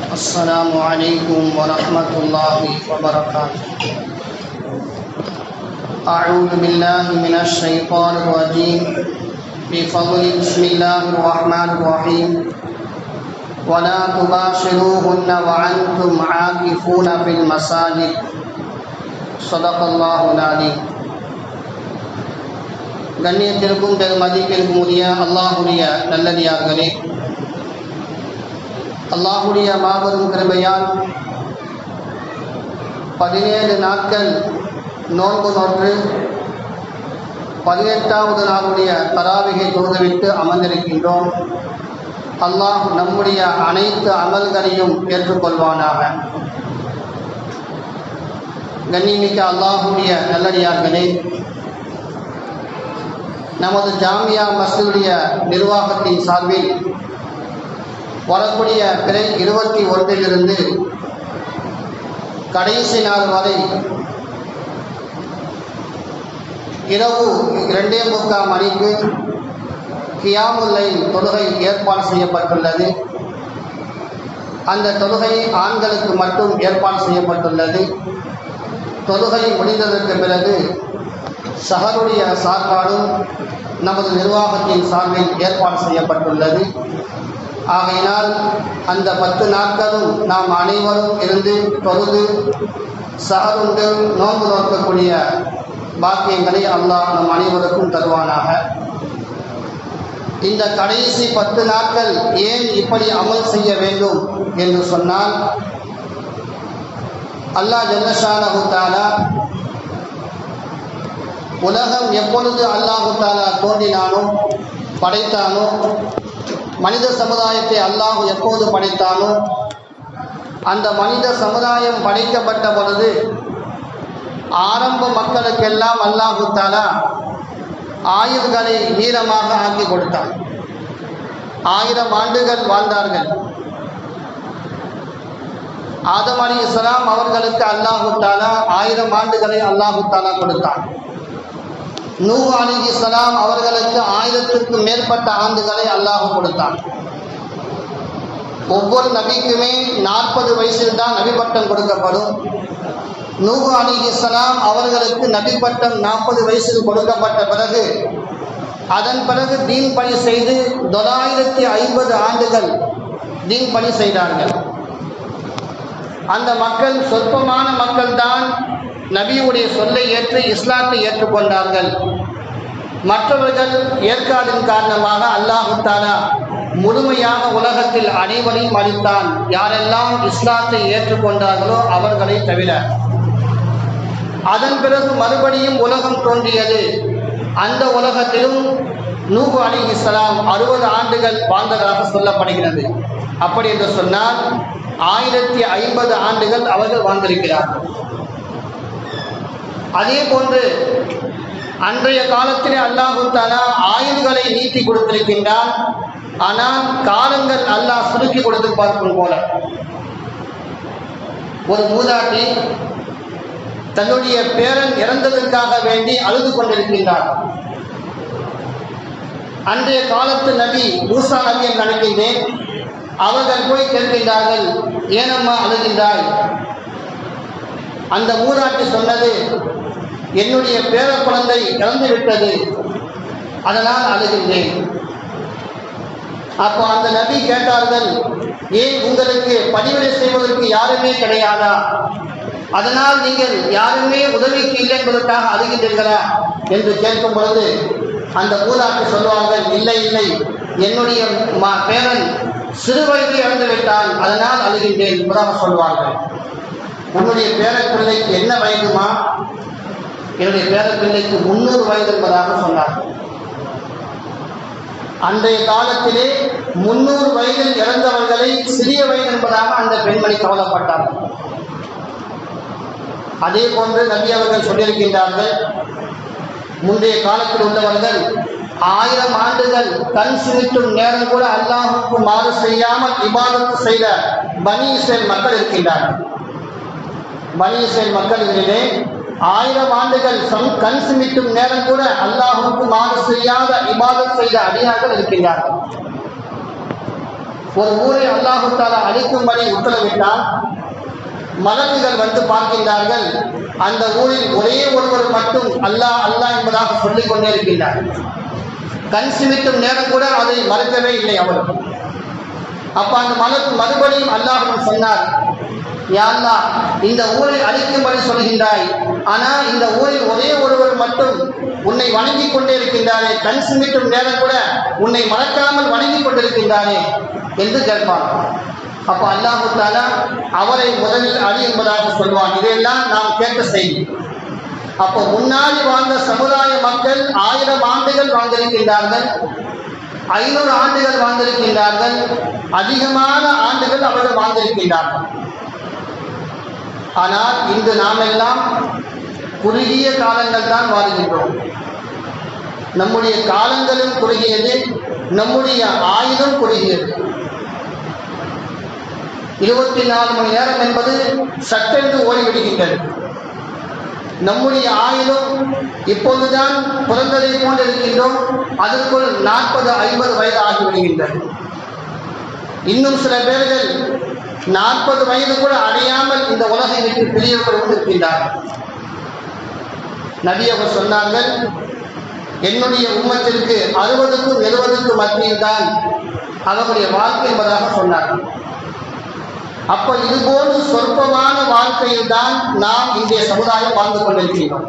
السلام عليكم ورحمة الله وبركاته. أعوذ بالله من الشيطان الرجيم. بفضل بسم الله الرحمن الرحيم. ولا تباشروهن وأنتم عاكفون في المساجد. صدق الله العليم. கண்ணியத்திற்கும் பெருமதிப்பிற்கும் உரிய அல்லாஹுடைய நல்லடியார்களே, அல்லாஹுடைய மாபெரும் கிருபையால் 17 நாட்கள் நோன்பு நோற்று 18வது நாளுடைய தராவிகை தொழுதுவிட்டு அமர்ந்திருக்கின்றோம். அல்லாஹ் நம்முடைய அனைத்து அமல்களையும் ஏற்றுக்கொள்வானாக. கண்ணியமிக்க அல்லாஹுடைய நல்லடியார்களே, நமது ஜாமியா மஸ்ஜிதுடைய நிர்வாகத்தின் சார்பில் வரக்கூடிய பிறை 21 கடைசி நாள் வரை இரவு 2:45 மணிக்கு கியாமுல் லைல் தொழுகை ஏற்பாடு செய்யப்பட்டுள்ளது. அந்த தொழுகை ஆண்களுக்கு மட்டும் ஏற்பாடு செய்யப்பட்டுள்ளது. தொழுகை முடிந்ததற்கு பிறகு சஹருடைய சாப்பாடும் நமது நிர்வாகத்தின் சார்பில் ஏற்பாடு செய்யப்பட்டுள்ளது. ஆகையினால் அந்த 10 நாட்களும் நாம் அனைவரும் இருந்து தொழுது சஹருண்டு நோன்பு நோக்கக்கூடிய பாக்கியங்களை அல்லாஹ் நம் அனைவருக்கும் தருவானாக. இந்த கடைசி 10 நாட்கள் ஏன் இப்படி அமல் செய்ய வேண்டும் என்று சொன்னால், அல்லாஹ் ஜல்லஷானஹு தஆலா உலகம் எப்பொழுது அல்லாஹு தஆலா தோன்றினானோ படைத்தானோ, மனித சமுதாயத்தை அல்லாஹ் எப்போது படைத்தானோ, அந்த மனித சமுதாயம் படைக்கப்பட்ட பொழுது ஆரம்ப மக்களுக்கெல்லாம் அல்லாஹு தஆலா ஆயுள்களை நீளமாக ஆக்கி கொடுத்தான். 1000 ஆண்டுகள் வாழ்ந்தார்கள். ஆதம் அலைஹிஸ்ஸலாம் அவர்களுக்கு அல்லாஹு தஆலா 1000 ஆண்டுகளை அல்லாஹு தஆலா கொடுத்தான். நூஹ் அலைஹிஸ்ஸலாம் அவர்களுக்கு 1000க்கும் மேற்பட்ட ஆண்டுகளை அல்லாஹ் கொடுத்தான். ஒவ்வொரு நபிக்குமே 40 வயசில் தான் நபி பட்டம் கொடுக்கப்படும். நூஹ் அலைஹிஸ்ஸலாம் அவர்களுக்கு நபி பட்டம் 40 வயசில் கொடுக்கப்பட்ட பிறகு அதன் பிறகு தீன் பணி செய்து 950 ஆண்டுகள் தீன் பணி செய்தார்கள். அந்த மக்கள் சொற்பமான மக்கள் தான் நபியுடைய சொல்லை ஏற்று இஸ்லாத்தை ஏற்றுக்கொண்டார்கள். மற்றவர்கள் ஏற்காதின் காரணமாக அல்லாஹு தஆலா முழுமையாக உலகத்தில் அனைவரையும் அளித்தான், யாரெல்லாம் இஸ்லாத்தை ஏற்றுக்கொண்டார்களோ அவர்களை தவிர. அதன் பிறகு மறுபடியும் உலகம் தோன்றியது. அந்த உலகத்திலும் நூஹ் அலைஹிஸ்ஸலாம் 60 ஆண்டுகள் வாழ்ந்ததாக சொல்லப்படுகிறது. அப்படி என்று சொன்னால் 1050 ஆண்டுகள் அவர்கள் வாழ்ந்திருக்கிறார்கள். அதே போன்று அன்றைய காலத்திலே அல்லாஹு தஆலா ஆயுள்களை நீட்டி கொடுத்திருக்கின்றான். ஆனால் காலங்கள் அல்லாஹ் சுருக்கி கொடுத்து பார்க்கும் போல, ஒரு மூதாட்டி தன்னுடைய பேரன் இறந்ததற்காக வேண்டி அழுது கொண்டிருக்கின்றார். அன்றைய காலத்து நபி மூசா நபி என்று நினைக்கின்றேன். அவர்கள் போய் கேட்கின்றார்கள், ஏனம்மா அழுகின்றாய்? அந்த மூதாட்டி சொன்னது, என்னுடைய பேர குழந்தை இறந்து விட்டது, அதனால் அழுகின்றேன். அப்போ அந்த நபி கேட்டார்கள், ஏன் உங்களுக்கு பணிவிடை செய்வதற்கு யாருமே கிடையாதா? அதனால் நீங்கள் யாருமே உதவிக்கு இல்லை என்பதற்காக அழுகின்றீர்களா என்று கேட்கும் பொழுது அந்த மூதாட்டி சொல்வார்கள், இல்லை இல்லை, என்னுடைய பேரன் சிறு வயதில் இறந்து விட்டான், அதனால் அழுகின்றேன் என்பதாக சொல்வார்கள். உன்னுடைய பேரப்பிள்ளைக்கு என்ன வயதுமா? என்னுடைய பேரப்பிள்ளைக்கு 300 வயது என்பதாக சொன்னார்கள். அன்றைய காலத்திலே 300 வயதில் இறந்தவர்களை சிறிய வயது என்பதாக அந்த பெண்மணி கவலைப்பட்டார்கள். அதே போன்று நபி அவர்கள் சொல்லியிருக்கின்றார்கள், முந்தைய காலத்தில் உள்ளவர்கள் 1000 ஆண்டுகள் கண் சிமிட்டும் நேரம் கூட அல்லாஹ்வுக்கு மாறு செய்யாமல் இபாதத் செய்த பனி இஸ்ரேல் மக்கள் இருக்கின்றார்கள். பனி இஸ்ரேல் மக்களிலே 1000 ஆண்டுகள் கண் சிமிட்டும் நேரம் கூட அல்லாஹ்வுக்கு மாறு செய்யாத இபாதத் செய்த அடியார்கள் இருக்கின்றார்கள். ஒரு ஊரை அல்லாஹ் தஆலா அழிக்கும்படி உத்தரவிட்டால் மலக்குகள் வந்து பார்க்கின்றார்கள். அந்த ஊரில் ஒரே ஒருவர் மட்டும் அல்லாஹ் அல்லாஹ் என்பதாக சொல்லிக் கொண்டே இருக்கின்றார். கண் சிமிட்டும் நேரம் கூட அதை மறுக்கவே இல்லை அவர். அப்ப அந்த மலக்கு மறுபடியும் அல்லாஹ்விடம் சொன்னார், யா அல்லாஹ், இந்த ஊரை அழிக்கும்படி சொல்கின்றாய், ஆனால் இந்த ஊரில் ஒரே ஒருவர் மட்டும் உன்னை வணங்கி கொண்டே இருக்கின்றாரே, கண் சிமிட்டும் நேரம் கூட உன்னை மறக்காமல் வணங்கி கொண்டிருக்கின்றாரே என்று கேட்பான். அப்ப அல்லாஹு தஆலா அவரை முதலில் அழி என்பதாக சொல்வான். இதையெல்லாம் நாம் கேட்ட செய்தி. அப்போ முன்னாடி வாழ்ந்த சமுதாய மக்கள் 1000 ஆண்டுகள் வாழ்ந்திருக்கின்றார்கள், 500 ஆண்டுகள் வாழ்ந்திருக்கின்றார்கள், அதிகமான ஆண்டுகள் அவர்கள் வாழ்ந்திருக்கின்றார்கள். ஆனால் இன்று நாம் எல்லாம் குறுகிய காலங்கள் தான் வாழ்கின்றோம். நம்முடைய காலங்களும் குறுகியது, நம்முடைய ஆயுளும் குறுகியது. 24 மணி நேரம் என்பது சட்டென்று ஓடிவிடுகின்றது. நம்முடைய ஆயுளும் இப்போதுதான் பிறந்ததை போன்று இருக்கின்றோம், அதற்குள் 40-50 வயது ஆகிவிடுகின்றது. இன்னும் சில பேர்கள் 40 வயது கூட அடையாமல் இந்த உலகை விட்டு பிரியவர்கள் இருக்கின்றார்கள். நபி அவர் சொன்னார்கள், என்னுடைய உம்மத்திற்கு 60க்கும் 70க்கும் மத்தியில் தான் அவர்களுடைய வாழ்க்கை என்பதாக சொன்னார்கள். அப்ப இதுபோன்று சொற்பமான வாழ்க்கையில் தான் நாம் இன்றைய சமுதாயம் வாழ்ந்து கொண்டிருக்கிறோம்.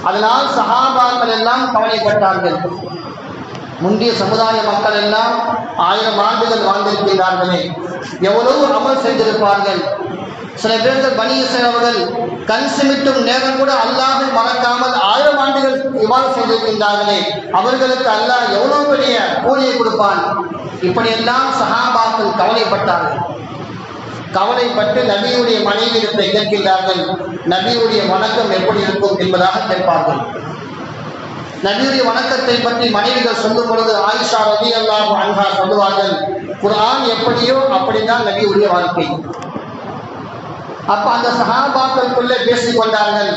அதனால் சஹாபாக்கள் எல்லாம் கவலைப்பட்டார்கள். முந்தைய சமுதாய மக்கள் எல்லாம் 1000 ஆண்டுகள் வாழ்ந்திருக்கிறார்களே, எவ்வளவு அமல் செய்திருப்பார்கள். சில பேர்கள் பனி இஸ்ரவேலர்கள் கண் சிமிட்டும் நேரம் கூட அல்லாஹை மறக்காமல் 1000 ஆண்டுகள் இவ்வாறு செய்திருக்கின்றார்களே, அவர்களுக்கு அல்லாஹ் எவ்வளவு பெரிய கூலியை கொடுப்பான். இப்படியெல்லாம் சஹாபாக்கள் கவலைப்பட்டார்கள். கவலைப்பட்டு நபியுடைய மனைவியிடத்தை கேட்கின்றார்கள், நபியுடைய வணக்கம் எப்படி இருக்கும் என்பதாக கேட்பார்கள். நபியுடைய வணக்கத்தை பற்றி மனைவிகள் சொல்லும் பொழுது ஆயிஷா ரலியல்லாஹு அன்ஹா சொல்லுவார்கள், குர்ஆன் எப்படியோ அப்படிதான் நபியுடைய வாழ்க்கை. அப்ப அந்த சஹாபாக்களுக்குள்ளே பேசிக் கொண்டார்கள்,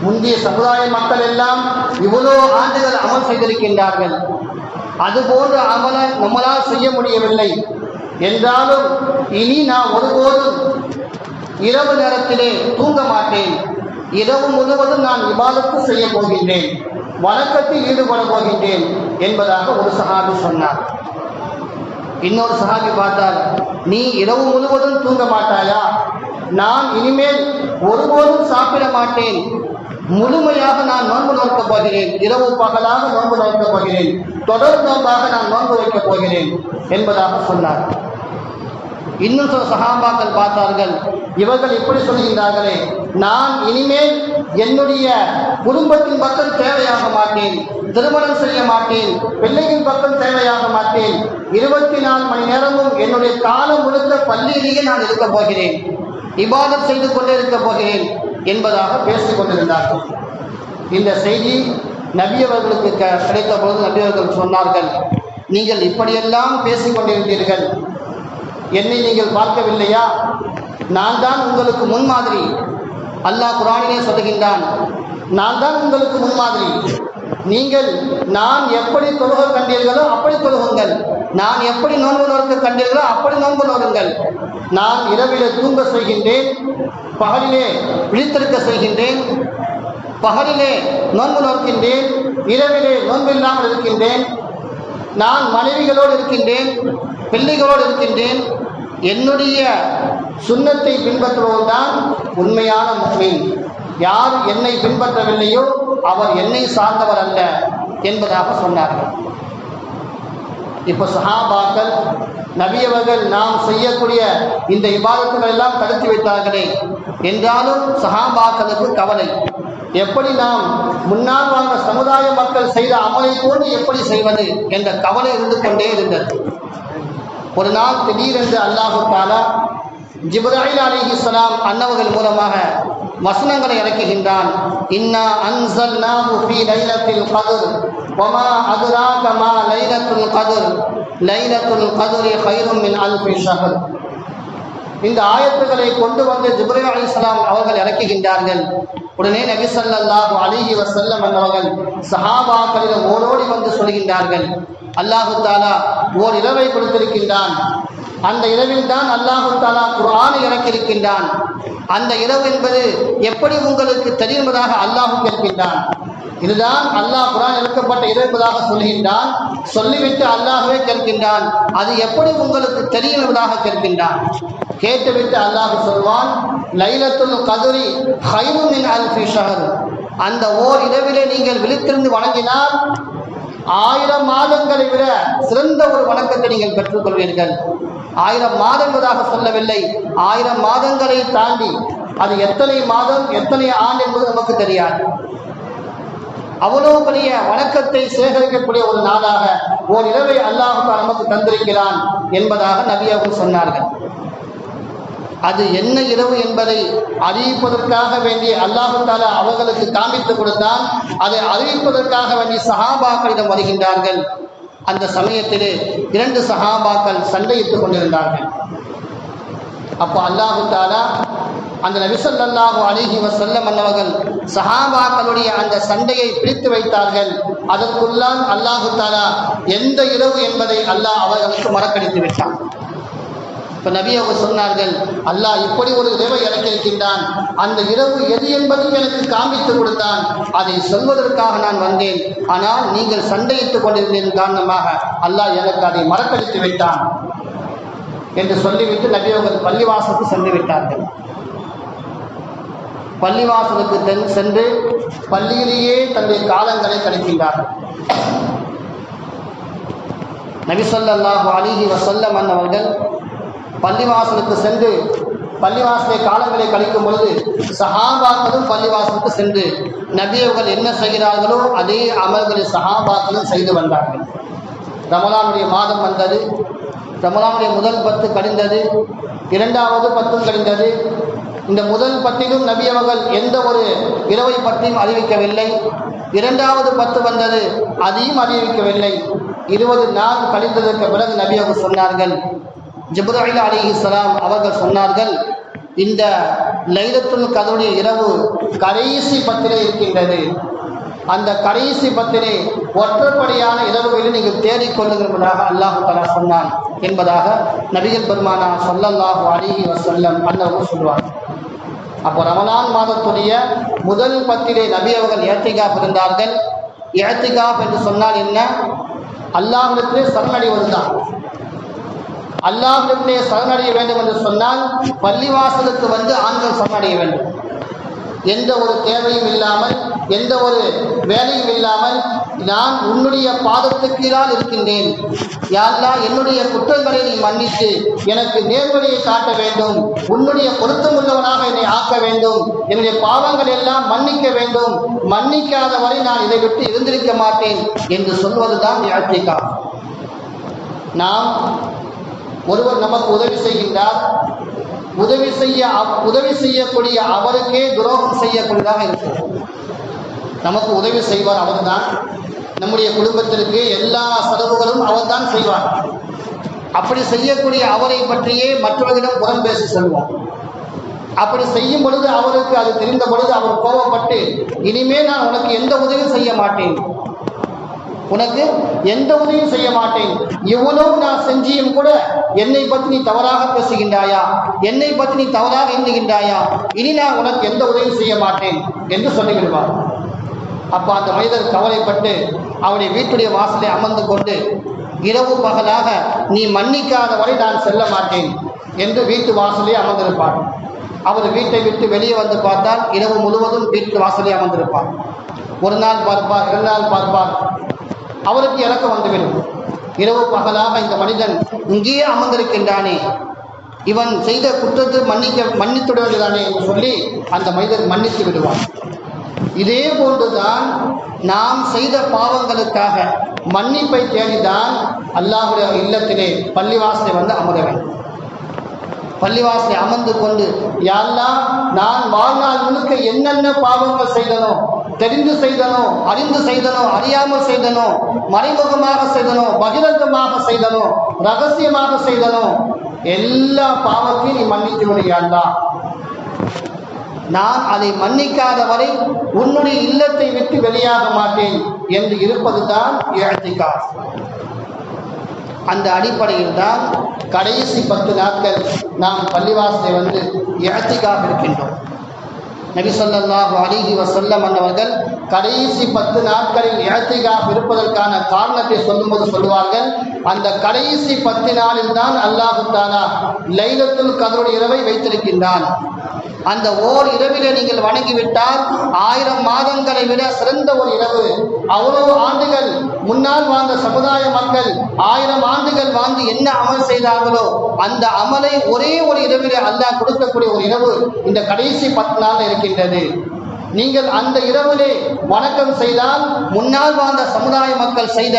முந்தைய சமுதாய மக்கள் எல்லாம் இவ்வளோ ஆண்டுகள் அமல் செய்திருக்கின்றார்கள், அதுபோன்ற அமலை நம்மளால் செய்ய முடியவில்லை என்றாலும் இனி நான் ஒருபோதும் இரவு நேரத்திலே தூங்க மாட்டேன், இரவு முழுவதும் நான் இபாதத்து செய்ய போகின்றேன், வணக்கத்தில் ஈடுபட போகின்றேன் என்பதாக ஒரு சஹாபி சொன்னார். இன்னொரு சஹாபி பார்த்தார், நீ இரவு முழுவதும் தூங்க மாட்டாயா? நான் இனிமேல் ஒருபோதும் சாப்பிட மாட்டேன், முழுமையாக நான் நோன்பு நோக்கப் போகிறேன், இரவு பகலாக நோன்பு நோக்கப் போகிறேன், தொடர் நோன்பாக நான் நோன்பு வைக்கப் போகிறேன் என்பதாக சொன்னார். இன்னும் சில சஹாபாக்கள் பார்த்தார்கள், இவர்கள் இப்படி சொல்கின்றார்களே, நான் இனிமேல் என்னுடைய குடும்பத்தின் பக்கம் தேவையாக மாட்டேன், திருமணம் செய்ய மாட்டேன், பிள்ளையின் பக்கம் தேவையாக மாட்டேன், 24 மணி நேரமும் என்னுடைய காலம் முழுக்க பள்ளியிலேயே நான் இருக்கப் போகிறேன், இபாதத் செய்து கொண்டே இருக்கப் போகிறேன் என்பதாக பேசிக் கொண்டிருந்தார்கள். இந்த செய்தி நபி அவர்களுக்கு கிடைத்த பொழுது நபி அவர்கள் சொன்னார்கள், நீங்கள் இப்படியெல்லாம் பேசிக் கொண்டிருந்தீர்கள், என்னை நீங்கள் பார்க்கவில்லையா? நான் தான் உங்களுக்கு முன்மாதிரி. அல்லாஹ் குர்ஆனிலே சொல்லுகின்றான், நான் தான் உங்களுக்கு முன்மாதிரி. நீங்கள் நான் எப்படி தொழுக கண்டீர்களோ அப்படி தொழுகுங்கள், நான் எப்படி நோன்பு நோக்க கண்டீர்களோ அப்படி நோன்பு நோக்குங்கள். நான் இரவிலே தூங்க செய்கின்றேன், பகலிலே விழித்திருக்க செய்கின்றேன், பகலிலே நோன்பு நோக்கின்றேன், இரவிலே நோன்பில்லாமல் இருக்கின்றேன், நான் மனைவிகளோடு இருக்கின்றேன், பிள்ளைகளோடு இருக்கின்றேன். என்னுடைய சுன்னத்தை பின்பற்றுவதுதான் உண்மையான முஃமின். யார் என்னை பின்பற்றவில்லையோ அவர் என்னை சார்ந்தவர் அல்ல என்பதாக சொன்னார்கள். இப்போ சஹாபாக்கள் நபி அவர்கள் நாம் செய்யக்கூடிய இந்த இபாதத்துகள் எல்லாம் தடுத்து வைத்தார்களே என்றாலும் சஹாபாக்களுக்கு கவலை, எப்படி நாம் முன்னால் வாழ்ந்த சமுதாய மக்கள் செய்த அமலை போன்று எப்படி செய்வது என்ற கவலை இருந்து கொண்டே இருந்தது. ஒரு நாள் திடீரென்று அல்லாஹு தஆலா ஜிப்ராயில் அலைஹிஸ்ஸலாம் அன்னவர்கள் மூலமாக வசனங்களை இறக்குகின்றான். இன்னா அன்ஸல்நாஹு ஃபீ லைலத்தில் கத்ர் வமா அத்ராக மா லைலத்துல் கத்ர் லைலத்துல் கத்ரி கைரும் மின் அல்ஃபி ஷஹர். இந்த ஆயத்துக்களை கொண்டு வந்து ஜிப்ராயில் அலைஹிஸ்ஸலாம் அவர்கள் இறக்குகின்றார்கள். உடனே நபி ஸல்லல்லாஹு அலைஹி வஸல்லம் அவர்கள் சஹாபாக்களிடம் ஓடோடி வந்து சொல்கின்றார்கள், அல்லாஹு தஆலா ஓர் இரவை கொடுத்திருக்கின்றான், அந்த இரவில் தான் அல்லாஹு தஆலா குர்ஆனை இறக்கியிருக்கின்றான். அந்த இரவு என்பது எப்படி உங்களுக்கு தெரியும் என்பதாக அல்லாஹ் கேட்கின்றான். இதுதான் அல்லாஹ் குர்ஆன் இறக்கப்பட்ட இரவு என்பதாக சொல்கின்றான். சொல்லிவிட்டு அல்லாஹ்வே கேட்கின்றான், அது எப்படி உங்களுக்கு தெரியும் என்பதாக கேட்கின்றான். கேட்டுவிட்டு அல்லாஹ் சொல்வான், லைலத்துல் கத்ரி கைரும் மின் அல்ஃபி ஷஹர். அந்த ஓர் இரவிலே நீங்கள் விழித்திருந்து வணங்கினால் 1000 மாதங்களை விட சிறந்த ஒரு வணக்கத்தை நீங்கள் பெற்றுக்கொள்வீர்கள். 1000 மாதம் என்பதாக சொல்லவில்லை, 1000 மாதங்களை தாண்டி அது எத்தனை மாதம் எத்தனை ஆண்டு என்பது நமக்கு தெரியாது. அவ்வளவு பெரிய வணக்கத்தை சேகரிக்கக்கூடிய ஒரு நாளாக ஓர் இரவை அல்லாஹ் நமக்கு தந்திருக்கிறான் என்பதாக நபி அவர்கள் சொன்னார்கள். அது என்ன இரவு என்பதை அறிவிப்பதற்காக வேண்டி அல்லாஹு தஆலா அவர்களுக்கு காண்பித்து கொடுத்தான். அதை அறிவிப்பதற்காக வேண்டி சஹாபாக்களிடம் வருகின்றார்கள். அந்த சமயத்திலே 2 சஹாபாக்கள் சண்டையிட்டுக் கொண்டிருந்தார்கள். அப்போ அல்லாஹு தஆலா அந்த நபி ஸல்லல்லாஹு அலைஹி வஸல்லம் அவர்கள் சஹாபாக்களுடைய அந்த சண்டையை பிடித்து வைத்தார்கள். அதற்குள்ளால் அல்லாஹு தஆலா எந்த இரவு என்பதை அல்லாஹ் அவர்களுக்கு மறக்கடித்து விட்டான். இப்போ நபி அவர்கள் சொன்னார்கள், அல்லாஹ் இப்படி ஒரு இரவை இறக்கியிருக்கின்றான், அந்த இரவு எது என்பதையும் எனக்கு காண்பித்து கொடுத்தான், அதை சொல்வதற்காக நான் வந்தேன். ஆனால் நீங்கள் சண்டையிட்டுக் கொண்டிருந்ததன் காரணமாக அல்லாஹ் எனக்கு அதை மறக்கடித்து விட்டான் என்று சொல்லிவிட்டு நபி அவர்கள் பள்ளிவாசலுக்கு சென்று விட்டார்கள். பள்ளிவாசலுக்கு சென்று பள்ளியிலேயே தன்னுடைய காலங்களை கழிக்கின்றார்கள். நபி ஸல்லல்லாஹு அலைஹி வஸல்லம் அவர்கள் பள்ளிவாசலுக்கு சென்று பள்ளிவாசலை காலங்களை கழிக்கும் பொழுது சஹாபாக்களும் பள்ளிவாசலுக்கு சென்று நபி அவர்கள் என்ன செய்கிறார்களோ அதே அமல்களை சஹாபாக்களும் செய்து வந்தார்கள். ரமலானுடைய மாதம் வந்தது. ரமலானுடைய முதல் 10 கழிந்தது, 2வது 10 கழிந்தது. இந்த முதல் 10லும் நபி அவர்கள் எந்த ஒரு இரவை பற்றியும் அறிவிக்கவில்லை. 2வது 10 வந்தது, அதையும் அறிவிக்கவில்லை. 20 நாள் கழிந்ததற்கு பிறகு நபி அவர்கள் சொன்னார்கள், ஜிப்ரீல் அலைஹிஸ்ஸலாம் அவர்கள் சொன்னார்கள், இந்த லைலத்துல் கத்ருடைய இரவு கடைசி 10 இருக்கின்றது. அந்த கடைசி 10 ஒற்றைப்படையான இரவுகளில் நீங்கள் தேடிக்கொள்ளுங்கள் என்பதாக அல்லாஹ் தஆலா சொன்னான் என்பதாக நபிகள் பெருமானா ஸல்லல்லாஹு அலைஹி வஸல்லம் அன்னவர் சொல்வார். அப்போ ரமலான் மாதத்துடைய முதல் 10 நபி அவர்கள் இஅ்திகாஃப் இருந்தார்கள். இஅ்திகாஃப் என்று சொன்னால் என்ன? அல்லாஹ்விடத்திலே சரணடைவதுதான். அல்லாஹ்விடத்திலே சரணடைய வேண்டும் என்று சொன்னால் பள்ளிவாசலுக்கு வந்து ஆண்கள் சரணடைய வேண்டும். எந்த ஒரு தேவையும் இல்லாமல், எந்த ஒரு வேலையும் இல்லாமல், நான் உன்னுடைய பாதத்துக்கு கீழால் இருக்கின்றேன், யா அல்லாஹ் என்னுடைய குற்றங்களை நீ மன்னித்து எனக்கு நேர்வழியை காட்ட வேண்டும், உன்னுடைய பொருத்தமுள்ளவனாக என்னை ஆக்க வேண்டும், என்னுடைய பாவங்கள் எல்லாம் மன்னிக்க வேண்டும், மன்னிக்காத வரை நான் இதை விட்டு இருந்திருக்க மாட்டேன் என்று சொல்வதுதான் இஅ்திகாஃப். நாம் ஒருவர் நமக்கு உதவி செய்கின்றார், உதவி செய்யக்கூடிய அவருக்கே துரோகம் செய்யக்கூடியதாக இருக்கிறது. நமக்கு உதவி செய்வார் அவர்தான். நம்முடைய குடும்பத்திற்கு எல்லா செலவுகளும் அவர்தான் செய்வார். அப்படி செய்யக்கூடிய அவரை பற்றியே மற்றவர்களிடம் புறம் பேசி செல்வோம். அப்படி செய்யும் பொழுது அவருக்கு அது தெரிந்த பொழுது அவர் கோபப்பட்டு, இனிமேல் நான் உனக்கு எந்த உதவியும் செய்ய மாட்டேன், உனக்கு எந்த உதவியும் செய்ய மாட்டேன், இவ்வளவு நான் செஞ்சியும் கூட என்னை பற்றி நீ தவறாக பேசுகின்றாயா, என்னை பற்றி நீ தவறாக எண்ணுகின்றாயா, இனி நான் உனக்கு எந்த உதவியும் செய்ய மாட்டேன் என்று சொல்லிவிடுவார். அப்போ அந்த மனிதர் கவலைப்பட்டு அவருடைய வீட்டுடைய வாசலை அமர்ந்து கொண்டு இரவு பகலாக நீ மன்னிக்காத வரை நான் செல்ல மாட்டேன் என்று வீட்டு வாசலே அமர்ந்திருப்பார். அவர் வீட்டை விட்டு வெளியே வந்து பார்த்தால் இரவு முழுவதும் வீட்டு வாசலே அமர்ந்திருப்பார். ஒரு நாள் பார்ப்பார், 2 நாள் பார்ப்பார், அவருக்கு இறக்கம் வந்துவிடும். இரவு பகலாக இந்த மனிதன் இங்கேயே அமர்ந்திருக்கின்றானே, இவன் செய்த குற்றத்தை மன்னித்துவிட வேண்டியதானே என்று சொல்லி அந்த மனிதன் மன்னித்து விடுவான். இதே போன்றுதான் நாம் செய்த பாவங்களுக்காக மன்னிப்பை தேடிதான் அல்லாஹ்வுடைய இல்லத்திலே பள்ளிவாசலை வந்து அமர வேண்டும். பள்ளிவாசலை அமர்ந்து கொண்டு, யா அல்லாஹ் நான் வாழ்நாள் முழுக்க என்னென்ன பாவங்கள் செய்தனோ, தெரிந்து செய்தனோ, அறிந்து செய்தனோ, அறியாமல் செய்தனோ, மறைமுகமாக செய்தனோ, பகிரங்கமாக செய்தனோ, ரகசியமாக செய்தனோ, எல்லா பாவத்தையும் நீ மன்னித்து விடு யா அல்லாஹ். நான் அதை மன்னிக்காத வரை உன்னுடைய இல்லத்தை விட்டு வெளியாக மாட்டேன் என்று இருப்பதுதான் இஅ்திகாஃப். அந்த அடிப்படையில் தான் கடைசி 10 நாட்கள் நாம் பள்ளிவாசலை வந்து இஅ்திகாஃப் இருக்கின்றோம். நபி ஸல்லல்லாஹு அலைஹி வஸல்லம் அவர்கள் கடைசி 10 நாட்களில் இஅ்திகாஃப் இருப்பதற்கான காரணத்தை சொல்லும்போது சொல்லுவார்கள், அந்த கடைசி 10 நாளில் தான் அல்லாஹ் தஆலா லைலத்துல் கத்ருடைய இரவை வைத்திருக்கின்றான். அந்த ஓர் இரவிலே நீங்கள் வணங்கிவிட்டால் 1000 மாதங்களை விட சிறந்த ஒரு இரவு. அவ்வளவு ஆண்டுகள் முன்னால் வாழ்ந்த சமுதாய மக்கள் 1000 ஆண்டுகள் வாழ்ந்து என்ன அமல் செய்தார்களோ அந்த அமலை ஒரே ஒரு இரவிலே அல்லாஹ் கொடுக்கக்கூடிய ஒரு இரவு இந்த கடைசி 10 நாள் இருக்கின்றது. நீங்கள் அந்த இரவிலே வணக்கம் செய்தால் முன்னால் வாழ்ந்த சமுதாய மக்கள் செய்த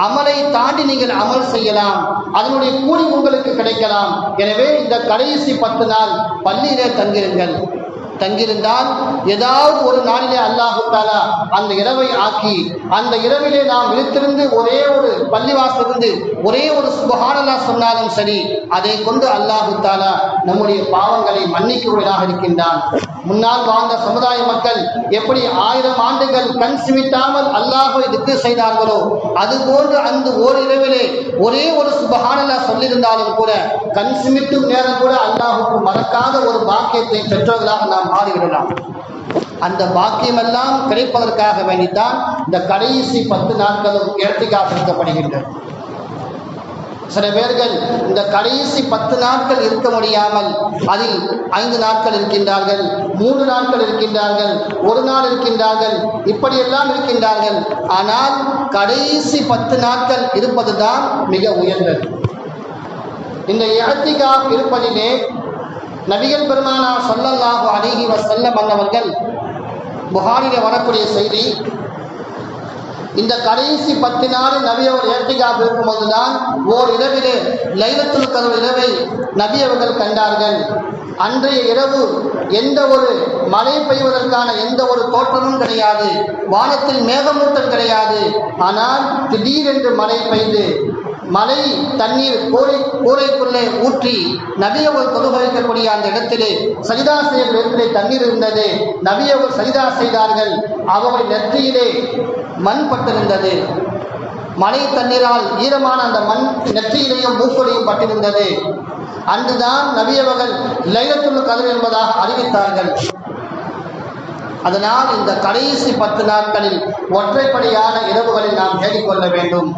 அமலை தாண்டி நீங்கள் அமல் செய்யலாம், அதனுடைய கூலி உங்களுக்கு கிடைக்கலாம். எனவே இந்த கடைசி 10 நாள் பள்ளியிலே தங்கியிருந்தால் ஏதாவது ஒரு நாளிலே அல்லாஹ் தஆலா அந்த இரவை ஆக்கி அந்த இரவிலே நாம் விழித்திருந்து ஒரே ஒரு பள்ளிவாசலிருந்து ஒரே ஒரு சுப்ஹானல்லாஹ் சொன்னாலும் சரி, அதை கொண்டு அல்லாஹ் தஆலா நம்முடைய பாவங்களை மன்னிக்கக்கூடியதாக இருக்கின்றான். முன்னால் வாழ்ந்த சமுதாய மக்கள் எப்படி 1000 ஆண்டுகள் கண் சிமிட்டாமல் அல்லாஹ்வை திக்ர் செய்தார்களோ அதுபோன்று அந்த ஓர் இரவிலே ஒரே ஒரு சுப்ஹானல்லாஹ் சொல்லியிருந்தாலும் கூட கண் சிமிட்டும் நேரம் கூட அல்லாஹ்வுக்கு மறக்காத ஒரு பாக்கியத்தை பெற்றவர்களாக நாம் மாறிவிடலாம். அந்த பாக்கியமெல்லாம் கிடைப்பதற்காக வேண்டித்தான் இந்த கடைசி 10 நாட்களும் இஅ்திகாஃப் இருக்கப்படுகின்றது. சில பேர்கள் இந்த கடைசி 10 நாட்கள் இருக்க முடியாமல் அதில் 5 நாட்கள் இருக்கின்றார்கள், 3 நாட்கள் இருக்கின்றார்கள், 1 நாள் இருக்கின்றார்கள், இப்படியெல்லாம் இருக்கின்றார்கள். ஆனால் கடைசி 10 நாட்கள் இருப்பதுதான் மிக உயர்ந்தது. இந்த இஅ்திகாஃப் இருப்பதிலே நபிகள் பெருமானார் ஸல்லல்லாஹு அலைஹி வஸல்லம் அவர்கள் புகாரிலே வரக்கூடிய செய்தி, இந்த கடைசி 10 நாள் நபி அவர் இஅ்திகாஃப் இருக்கும்போதுதான் ஓர் இரவிலே லைலத்துல் கத்ர் இரவை நபி அவர்கள் கண்டார்கள். அன்றைய இரவு எந்த ஒரு மழை பெய்வதற்கான எந்த ஒரு தோற்றமும் கிடையாது, வானத்தில் மேகமூட்டம் கிடையாது. ஆனால் திடீரென்று மழை பெய்து மழை தண்ணீர் கூரைக்குள்ளே ஊற்றி நபி அவர்கள் தொழுகை வைக்கக்கூடிய அந்த இடத்திலே சஜிதா செய்யும் இடத்திலே தண்ணீர் இருந்தது. நபி அவர்கள் சஜிதா செய்தார்கள். அவருடைய நெற்றியிலே மண் பட்டிருந்தது. மழை தண்ணீரால் ஈரமான அந்த மண் நெற்றியிலேயும் மூக்கொலியும் பட்டிருந்தது. அன்றுதான் நபி அவர்கள் லைலத்துல் கத்ர் என்பதாக அறிவித்தார்கள். அதனால் இந்த கடைசி 10 நாட்களில் ஒற்றைப்படையான இரவுகளில் நாம் தேடிக்கொள்ள வேண்டும்.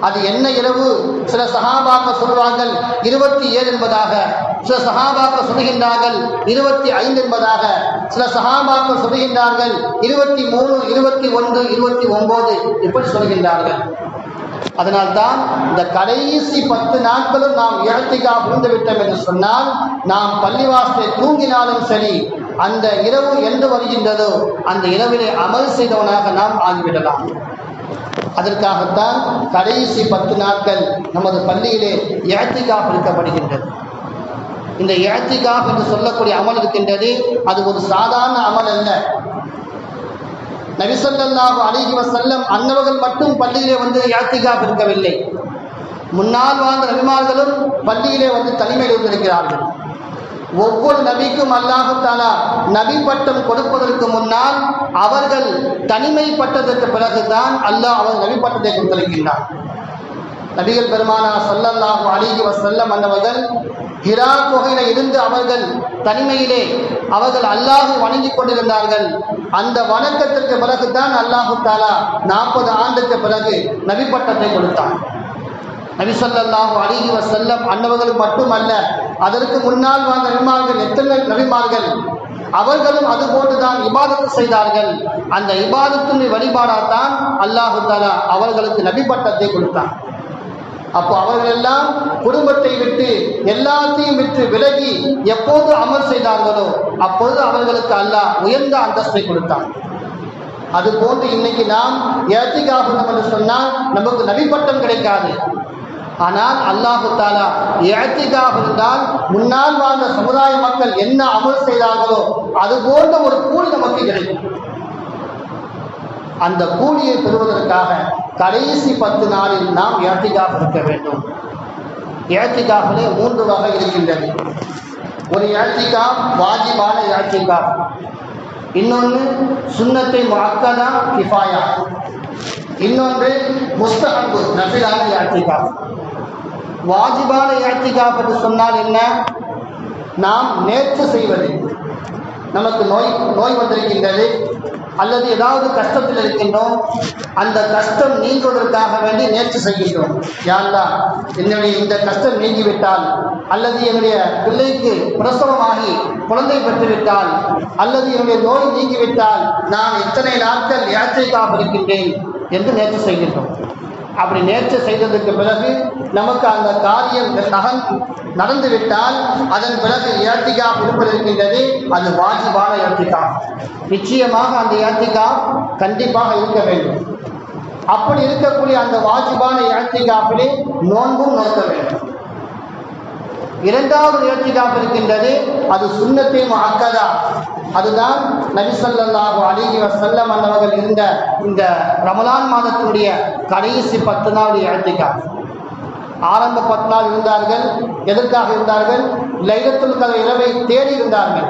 அது என்ன இரவு? சில சஹாபாக்கள் சொல்வார்கள் 27 என்பதாக, சில சஹாபாக்கள் சொல்கின்றார்கள் 25 என்பதாக, சில சஹாபாக்கள் சொல்கின்றார்கள் 23, 21, 29 இப்படி சொல்கின்றார்கள். அதனால்தான் இந்த கடைசி 10 நாட்களும் நாம் இஅ்திகாஃப் விட்டோம் என்று சொன்னால் நாம் பள்ளிவாசலை தூங்கினாலும் சரி, அந்த இரவு என்று வருகின்றதோ அந்த இரவிலே அமல் செய்தவனாக நாம் ஆகிவிடலாம். அதற்காகத்தான் கடைசி 10 நாட்கள் நமது பள்ளியிலே இஅ்திகாஃப் இருக்கப்படுகின்றது. இந்த இஅ்திகாஃப் என்று சொல்லக்கூடிய அமல் இருக்கின்றது, அது ஒரு சாதாரண அமல் அல்ல. நபி ஸல்லல்லாஹு அலைஹி வஸல்லம் அன்னவர்கள் மட்டும் பள்ளியிலே வந்து இஅ்திகாஃப் இருக்கவில்லை. முன்னால் வாழ்ந்த நபிமார்களும் பள்ளியிலே வந்து தனிமையில் இருந்திருக்கிறார்கள். ஒவ்வொரு நபிக்கும் அல்லாஹ் தஆலா நபி பட்டம் கொடுப்பதற்கு முன்னால் அவர்கள் தனிமைப்பட்டதற்கு பிறகுதான் அல்லாஹ் அவர் நபி பட்டத்தை கொடுத்திருக்கின்றார். நபிகள் பெருமானார் ஸல்லல்லாஹு அலைஹி வஸல்லம் அவர்கள் ஹிரா குகையில இருந்து அவர்கள் தனிமையிலே அவர்கள் அல்லாஹ்வை வணங்கிக் கொண்டிருந்தார்கள். அந்த வணக்கத்திற்கு பிறகுதான் அல்லாஹ் தஆலா 40 ஆண்டுக்கு பிறகு நபி பட்டத்தை கொடுத்தார். நபி ஸல்லல்லாஹு அலைஹி வஸல்லம் அன்னவர்கள் மட்டுமல்ல, அதற்கு முன்னால் வாழ்ந்த நபிமார்கள் எத்தனை நபிமார்கள் அவர்களும் அதுபோன்றுதான் இபாதத்து செய்தார்கள். அந்த இபாதத்தின் வழிபாடால்தான் அல்லாஹ் தஆலா அவர்களுக்கு நபி பட்டத்தை கொடுத்தார். அப்போ அவர்கள் எல்லாம் குடும்பத்தை விட்டு எல்லாத்தையும் விட்டு விலகி எப்போது அமல் செய்தார்களோ அப்போது அவர்களுக்கு அல்லாஹ் உயர்ந்த அந்தஸ்தை கொடுத்தார். அதுபோன்று இன்னைக்கு நாம் இஅ்திகாஃப் என்று சொன்னால் நமக்கு நபி பட்டம் கிடைக்காது. ஆனால் அல்லாஹ் தஆலா இஅ்திகாஃப் இருந்தால் முன்னால் வாழ்ந்த சமுதாய மக்கள் என்ன அமல் செய்தார்களோ அது போன்ற ஒரு கூலி நமக்கு கிடைக்கும். அந்த கூலியை பெறுவதற்காக கடைசி 10 நாளில் நாம் இஅ்திகாஃப் இருக்க வேண்டும். இஅ்திகாஃபிலே 3 வகை இருக்கின்றது. ஒரு இஅ்திகாஃப் வாஜிபான இஅ்திகாஃப், இன்னொன்று சுன்னத்தை முஅக்கதா கிஃபாயா, இன்னொன்று முஸ்தஹப் நஃபிலான இஅ்திகாஃப். வாஜிபான இஅ்திகாஃப் என்று சொன்னால் என்ன? நாம் நேர்ச்சி செய்வது. நமக்கு நோய் வந்திருக்கின்றது அல்லது ஏதாவது கஷ்டத்தில் இருக்கின்றோம், அந்த கஷ்டம் நீங்குவதற்காக வேண்டி நேர்ச்சி செய்கின்றோம். யா அல்லாஹ், என்னுடைய இந்த கஷ்டம் நீங்கிவிட்டால், அல்லது என்னுடைய பிள்ளைக்கு பிரசவமாகி குழந்தை பெற்றுவிட்டால், அல்லது என்னுடைய நோய் நீங்கிவிட்டால் நான் இத்தனை நாட்கள் இஅ்திகாஃப் இருக்கின்றேன் என்று நேர்ச்சி செய்கின்றோம். அப்படி நேர்ச்சி செய்ததற்கு பிறகு நமக்கு அந்த காரியம் நடந்துவிட்டால் அதன் பிறகு இஅ்திகாஃப் இருப்பதற்கின்றது. அது வாஜிபான இஅ்திகாஃப். நிச்சயமாக அந்த இஅ்திகாஃப் கண்டிப்பாக இருக்க வேண்டும். அப்படி இருக்கக்கூடிய அந்த வாஜிபான இஅ்திகாஃபிலே நோன்பும் நோக்க வேண்டும். இரண்டாவது இஅ்திகாஃப் இருக்கின்றது, அது சுன்னத்தே முஅக்கதா. அதுதான் நபி ஸல்லல்லாஹு அலைஹி வஸல்லம் அவர்கள் இருந்த இந்த ரமலான் மாதத்துடைய கடைசி 10 நாள் இஅ்திகாஃப். ஆரம்ப 10 நாள் இருந்தார்கள். எதற்காக இருந்தார்கள்? லைலத்துல் கத்ர் இரவை தேடி இருந்தார்கள்.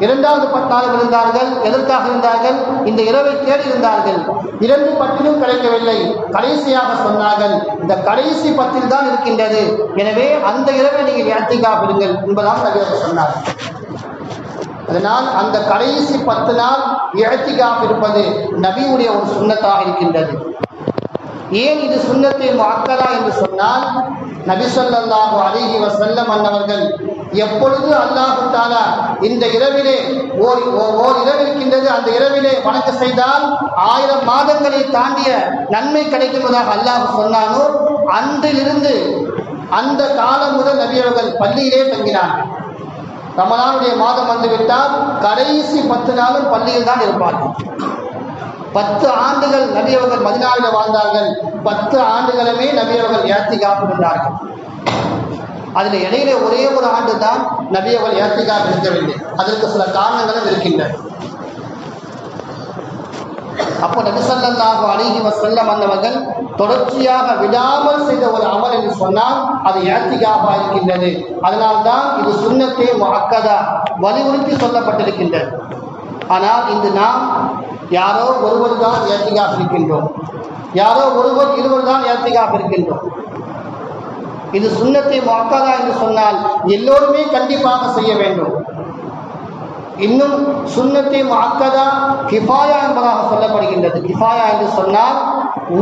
இரண்டாவது 10 நாள் இருந்தார்கள். எதற்காக இருந்தார்கள்? இந்த இரவை தேடி இருந்தார்கள். 2 10லும் கிடைக்கவில்லை. கடைசியாக சொன்னார்கள், இந்த கடைசி 10ல் தான் இருக்கின்றது, எனவே அந்த இரவை நீங்கள் இஅ்திகாஃப் இருங்கள் என்பதாக நபி அவர்கள் சொன்னார்கள். அதனால் அந்த கடைசி 10 நாள் இஅ்திகாஃப் இருப்பது நபியுடைய ஒரு சுன்னத்தாக இருக்கின்றது. ஏன் இது சுன்னத்தே முஅக்கதா என்று சொன்னால், நபி ஸல்லல்லாஹு அலைஹி வஸல்லம் அவர்கள் எப்பொழுது அல்லாஹ் தஆலா இந்த இரவிலே ஓர் இரவு இருக்கின்றது, அந்த இரவிலே வணக்க செய்தால் 1000 மாதங்களை தாண்டிய நன்மை கிடைக்கும்பதாக அல்லாஹ் சொன்னானோ, அன்றிலிருந்து அந்த காலம் முதல் நபி அவர்கள் பள்ளியிலே தங்கினார்கள். ரமலானுடைய மாதம் வந்துவிட்டால் கடைசி 10 நாளும் பள்ளியில் தான் இருப்பார்கள். 10 ஆண்டுகள் நபி அவர்கள் மதீனாவில் வாழ்ந்தார்கள். 10 ஆண்டுகளுமே நபி அவர்கள் இஅ்திகாஃப் இருந்தார்கள். அதில் இடையிலே ஒரே ஒரு ஆண்டு தான் நபி அவர்கள் இஅ்திகாஃப் இருக்கவில்லை. அதற்கு சில காரணங்களும் இருக்கின்றன. அப்போ நபி ஸல்லல்லாஹு அலைஹி வஸல்லம் அவர்கள் தொடர்ச்சியாக விடாமல் செய்த ஒரு அமல் என்று சொன்னால் அது இஅ்திகாஃபாக இருக்கின்றது. அதனால்தான் இது சுன்னத்தே முஅக்கதா வலியுறுத்தி சொல்லப்பட்டிருக்கின்றது. ஆனால் இன்று நாம் யாரோ ஒருவர் தான் இஅ்திகாஃப் இருக்கின்றோம், யாரோ ஒருவர் இருவர் தான் இஅ்திகாஃப் இருக்கின்றோம். இது சுன்னத்தே முஅக்கதா என்று சொன்னால் எல்லோருமே கண்டிப்பாக செய்ய வேண்டும். இன்னும் சுன்னத்தே முஅக்கதா கிஃபாயா என்பதாக சொல்லப்படுகின்றது. கிஃபாயா என்று சொன்னால்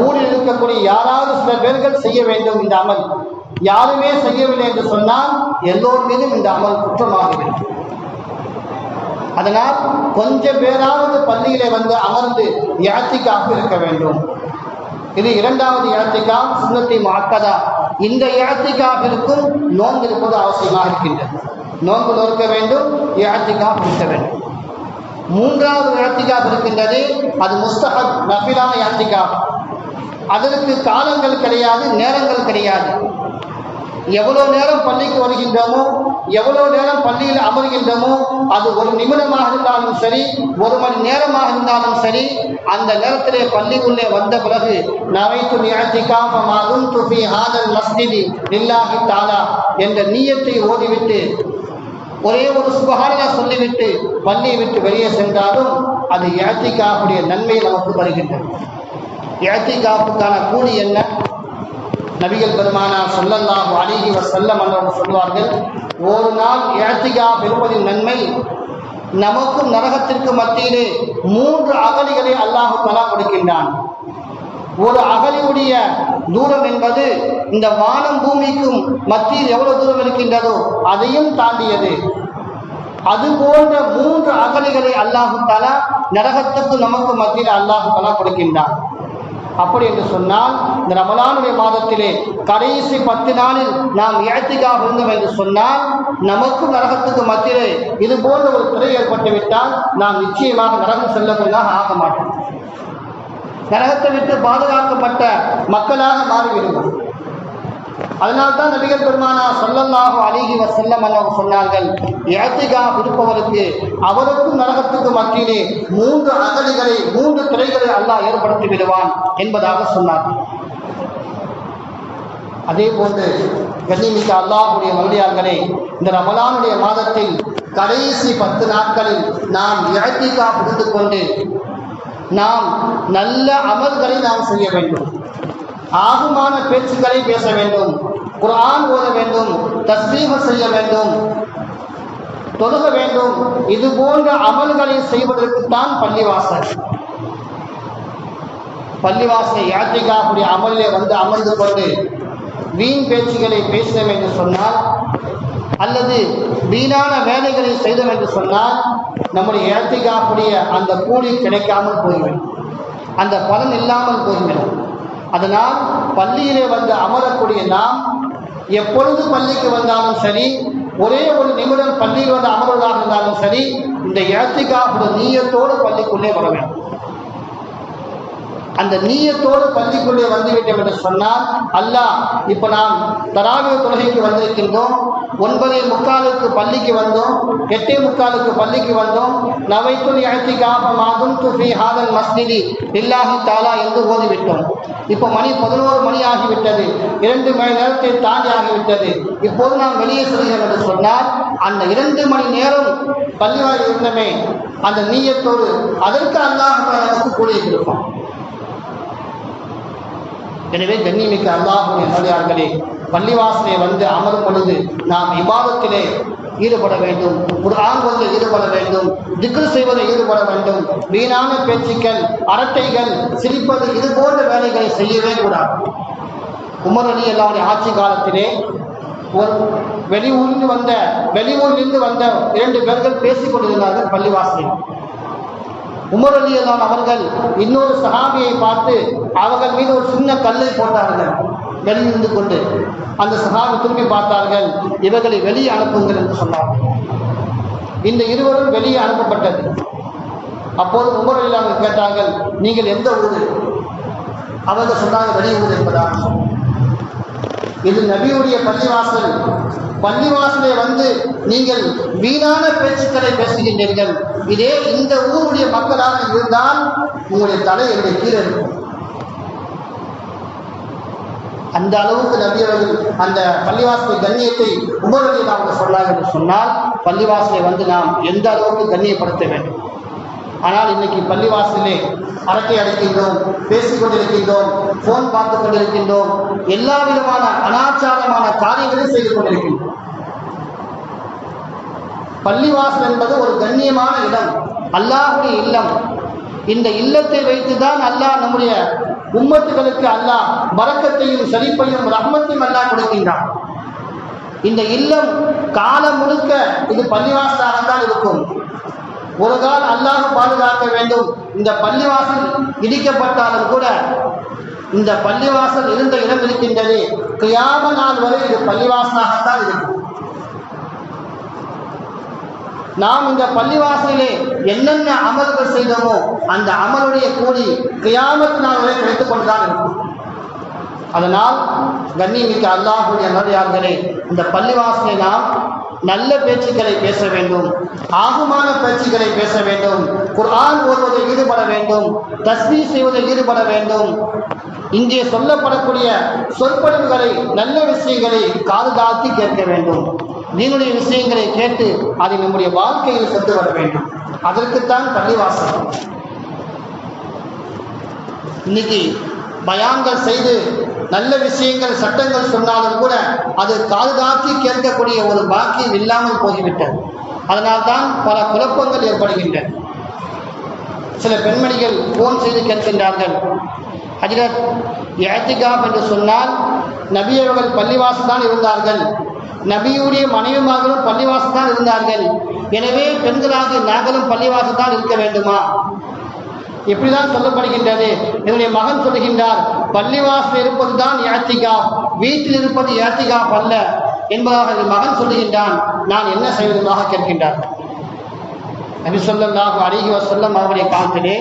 ஊரில் இருக்கக்கூடிய யாராவது சில பேர்கள் செய்ய வேண்டும் இந்த அமல். யாருமே செய்யவில்லை என்று சொன்னால் எல்லோர் மீதும் இந்த அமல் குற்றமாகிறது. அதனால் கொஞ்சம் பேராவது பள்ளியிலே வந்து அமர்ந்து இஅ்திகாஃப் இருக்க வேண்டும். இது இரண்டாவது இஅ்திகாஃப் சுன்னத்தே முஅக்கதா. இந்த இஅ்திகாஃபிற்கும் நோன்பு இருப்பது அவசியமாக இருக்கின்றது. நோன்பு நோக்க வேண்டும், இஅ்திகாஃப் இருக்க வேண்டும். மூன்றாவது இஅ்திகாஃப் இருக்கின்றது, அது முஸ்தஹப் நஃபிலான இஅ்திகாஃப். அதற்கு காலங்கள் கிடையாது, நேரங்கள் கிடையாது. எவ்வளோ நேரம் பள்ளிக்கு வருகின்றோமோ, எவ்வளோ நேரம் பள்ளியில் அமர்கின்றோமோ, அது 1 நிமிடமாக இருந்தாலும் சரி, 1 மணி நேரமாக இருந்தாலும் சரி, அந்த நேரத்திலே பள்ளிக்குள்ளே வந்த பிறகு நவைத்து இஅ்திகாஃப மா குன்து ஃபீ ஹாதல் மஸ்ஜிதி லில்லாஹி தஆலா என்ற நிய்யத்தை ஓதிவிட்டு ஒரே ஒரு சுப்ஹானல்லாஹ் சொல்லிவிட்டு பள்ளியை விட்டு வெளியே சென்றாலும் அது இஅ்திகாஃபுடைய நன்மை நமக்கு வருகின்றது. இஅ்திகாஃபுக்கான கூலி என்ன? நபிகள் பெருமானார் ஸல்லல்லாஹு அலைஹி வஸல்லம் அவர்கள் சொல்வார்கள், ஒரு நாள் இஅ்திகாஃப் இருப்பதின் நன்மை நமக்கும் நரகத்திற்கு மத்தியிலே 3 அகலிகளை அல்லாஹ் தஆலா கொடுக்கின்றான். ஒரு அகலியுடைய தூரம் என்பது இந்த வானம் பூமிக்கும் மத்தியில் எவ்வளவு தூரம் இருக்கின்றதோ அதையும் தாண்டியது. அது போன்ற 3 அகலிகளை அல்லாஹ் தஆலா நரகத்துக்கு நமக்கு மத்தியில் அல்லாஹ் தஆலா கொடுக்கின்றான். அப்படி என்று சொன்னால் இந்த ரமலானுடைய மாதத்திலே கடைசி 10 நாளில் நாம் இஅ்திகாஃப் இருந்தோம் என்று சொன்னால் நமக்கு நரகத்துக்கு மத்தியிலே இது போன்ற ஒரு திரை ஏற்பட்டுவிட்டால் நாம் நிச்சயமாக நரகம் செல்லக்கூடியதாக ஆக மாட்டோம். நரகத்தை விட்டு பாதுகாக்கப்பட்ட மக்களாக மாறிவிடுவோம். அதனால்தான் நபிகள் பெருமானார் ஸல்லல்லாஹு அலைஹி வஸல்லம் அவர்கள் சொன்னார்கள், இஅ்திகாஃப் இருப்பவருக்கு அவருக்கும் நரகத்துக்கு மத்தியிலே 3 அகலிகளை 3 திரைகளை அல்லாஹ் ஏற்படுத்தி விடுவான் என்பதாக சொன்னார்கள். அதே போன்று கண்ணியமிக்க அல்லாஹ்வுடைய நல்லடியார்களே, இந்த ரமலானுடைய மாதத்தில் கடைசி 10 நாட்களில் நாம் இஅ்திகாஃப் இருந்து கொண்டு நாம் நல்ல அமல்களை நாம் செய்ய வேண்டும். ஆகுமான பேச்சுக்களை பேச வேண்டும், குர்ஆன் ஓத வேண்டும், தஸ்பீஹ் செய்ய வேண்டும், தொழுக வேண்டும். இது போன்ற அமல்களை செய்வதற்குத்தான் பள்ளிவாசல். பள்ளிவாசலை இஅ்திகாஃபுடைய அமலிலே வந்து அமர்ந்து கொண்டு வீண் பேச்சுகளை பேசினோம் என்று சொன்னால், அல்லது வீணான வேலைகளை செய்தோம் என்று சொன்னால், நம்முடைய இஅ்திகாஃபுடைய அந்த கூலி கிடைக்காமல் போய்விடும், அந்த பலன் இல்லாமல் போய்விடும். அதனால் பள்ளியிலே வந்து அமரக்கூடிய நாம் எப்பொழுது பள்ளிக்கு வந்தாலும் சரி, ஒரே ஒரு நிமிடம் பள்ளியில் வந்து அமர்வதாக இருந்தாலும் சரி, இந்த இஅ்திகாஃபுடைய நீயத்தோடு பள்ளிக்குள்ளே வர வேண்டும். அந்த நீயத்தோடு பள்ளிக்குள்ளே வந்துவிட்டோம் என்று சொன்னால், அல்லாஹ் இப்போ நாம் தராவிய தொழுகைக்கு வந்திருக்கின்றோம், 9:45 பள்ளிக்கு வந்தோம், 8:45 பள்ளிக்கு வந்தோம், நவைத்துல் இஅ்திகாஃப மா துன்து ஃபீ ஹாதல் மஸ்ஜிதி லில்லாஹி தஆலா என்று ஓதிவிட்டோம். இப்போ மணி 11 மணி ஆகிவிட்டது, 2 மணி நேரத்தை தாண்டி ஆகிவிட்டது. இப்போது நாம் வெளியே செல்கிறோம் என்று சொன்னால், அந்த 2 மணி நேரம் பள்ளிவாயில் இருந்தமே அந்த நீயத்தோடு அதற்கு அல்லாஹ் நமக்கு கூலியை கொடுப்பான். எனவே கண்ணியமிக்க அல்லாஹ்வுடைய நல்லடியார்களே, பள்ளிவாசலை வந்து அமரும் பொழுது நாம் இபாதத்திலே ஈடுபட வேண்டும், குர்ஆன் ஓதில் ஈடுபட வேண்டும், திக்ர் செய்வதில் ஈடுபட வேண்டும். வீணான பேச்சுக்கள், அரட்டைகள், சிரிப்பது, இது போன்ற வேலைகளை செய்யவே கூடாது. உமர் ரலியல்லாஹு அன்ஹு ஆட்சி காலத்திலே ஒரு வெளியூரிலிருந்து வந்த 2 பேர்கள் பேசிக் கொண்டிருந்தார்கள் பள்ளிவாசலில். உமர் ரலியல்லாஹு அன்ஹு அவர்கள் இன்னொரு சஹாபியை பார்த்து அவர்கள் மீது ஒரு சின்ன கல்லை போட்டார்கள் வெளியிருந்து கொண்டு. அந்த சஹாபி திரும்பி பார்த்தார்கள், இவர்களை வெளியே அனுப்புங்கள் என்று சொன்னார்கள். இந்த இருவரும் வெளியே அனுப்பப்பட்டது. அப்போது உமர் ரலியல்லாஹு அன்ஹு கேட்டார்கள், நீங்கள் எந்த ஊர்? அவர்கள் சொன்னாங்க, வெளியூர் என்பதாக. இது நபியுடைய பள்ளிவாசல். பள்ளிவாசலை வந்து நீங்கள் வீணான பேச்சுக்களை பேசுகின்றீர்கள். இதே இந்த ஊருடைய மக்களாக இருந்தால் உங்களுடைய தலை என்னுடைய கீழே இருக்கும். அந்த அளவுக்கு நபியவர்கள் அந்த பள்ளிவாசலை கண்ணியத்தை உமர் ரலியல்லாஹு அன்ஹு சொன்னார்கள் என்று சொன்னால், பள்ளிவாசலை வந்து நாம் எந்த அளவுக்கு கண்ணியப்படுத்த வேண்டும். ஆனால் இன்னைக்கு பள்ளிவாசலே அரட்டை அடிக்கின்றோம், பேசிக் கொண்டிருக்கின்றோம், போன் பார்த்து கொண்டிருக்கின்றோம், எல்லா விதமான அனாச்சாரமான காரியங்களையும் செய்து கொண்டிருக்கின்றோம். பள்ளிவாசல் என்பது ஒரு கண்ணியமான இடம், அல்லாஹ்வுடைய இல்லம். இந்த இல்லத்தை வைத்துதான் அல்லாஹ் நம்முடைய உம்மத்துகளுக்கு அல்லாஹ் பரக்கத்தையும் செழிப்பையும் ரஹ்மத்தையும் அல்லாஹ் கொடுக்கின்றான். இந்த இல்லம் காலம் முழுக்க இது பள்ளிவாசலாகத்தான் இருக்கும். ஒரு கால் அல்லாஹ் பாதுகாக்க வேண்டும். இந்த பள்ளிவாசல் இடிக்கப்பட்டாலும் கூட இந்த பள்ளிவாசல் இருந்த இடம் இருக்கின்றது, கியாம நாள் வரை இது பள்ளிவாசலாகத்தான் இருக்கும். நாம் இந்த பள்ளிவாசலிலே என்னென்ன அமல்கள் செய்தோமோ அந்த அமலுடைய கூலி கியாமத் நாள் வரை கிடைத்துக் கொண்டுதான் இருக்கும். அதனால் கண்ணியமிக்க அல்லாஹ்வுடைய நல்லடியார்களே, இந்த பள்ளிவாசலை நாம் நல்ல பேச்சுக்களை பேச வேண்டும், ஆகுமான பேச்சுக்களை பேச வேண்டும், குர்ஆன் ஓதுவதில் ஈடுபட வேண்டும், தஸ்பீஹ் செய்வதில் ஈடுபட வேண்டும். இங்கே சொல்லப்படக்கூடிய சொற்பொழிவுகளை, நல்ல விஷயங்களை காதுதாழ்த்தி கேட்க வேண்டும். தீனுடைய விஷயங்களை கேட்டு அதை நம்முடைய வாழ்க்கையில் கொண்டு வர வேண்டும். அதற்குத்தான் பள்ளிவாசல். இன்னைக்கு பயான்கள் செய்து நல்ல விஷயங்கள், சட்டங்கள் சொன்னாலும் கூட அது காதுதாக்கி கேட்கக்கூடிய ஒரு பாக்கியம் இல்லாமல் போய்விட்டது. அதனால்தான் பல குழப்பங்கள் ஏற்படுகின்றன. சில பெண்மணிகள் போன் செய்து கேட்கின்றார்கள், ஹஜ்ரத் இஅ்திகாஃப் என்று சொன்னால் நபி அவர்கள் பள்ளிவாசல் தான் இருந்தார்கள், நபியுடைய மனைவிமார்களும் பள்ளிவாசல் தான் இருந்தார்கள், எனவே பெண்களாக நாங்களும் பள்ளிவாசல் தான் இருக்க வேண்டுமா? இப்படிதான் சொல்லப்படுகின்றது. என்னுடைய மகன் சொல்லுகின்றார், பள்ளிவாசல் இருப்பது தான் இஅ்திகாஃப், வீட்டில் இருப்பது இஅ்திகாஃப் அல்ல என்பதாக என் மகன் சொல்லுகின்றான். நான் என்ன செய்வதாக கேட்கின்றார். நபி ஸல்லல்லாஹு அலைஹி வஸல்லம் அவருடைய காலத்திலே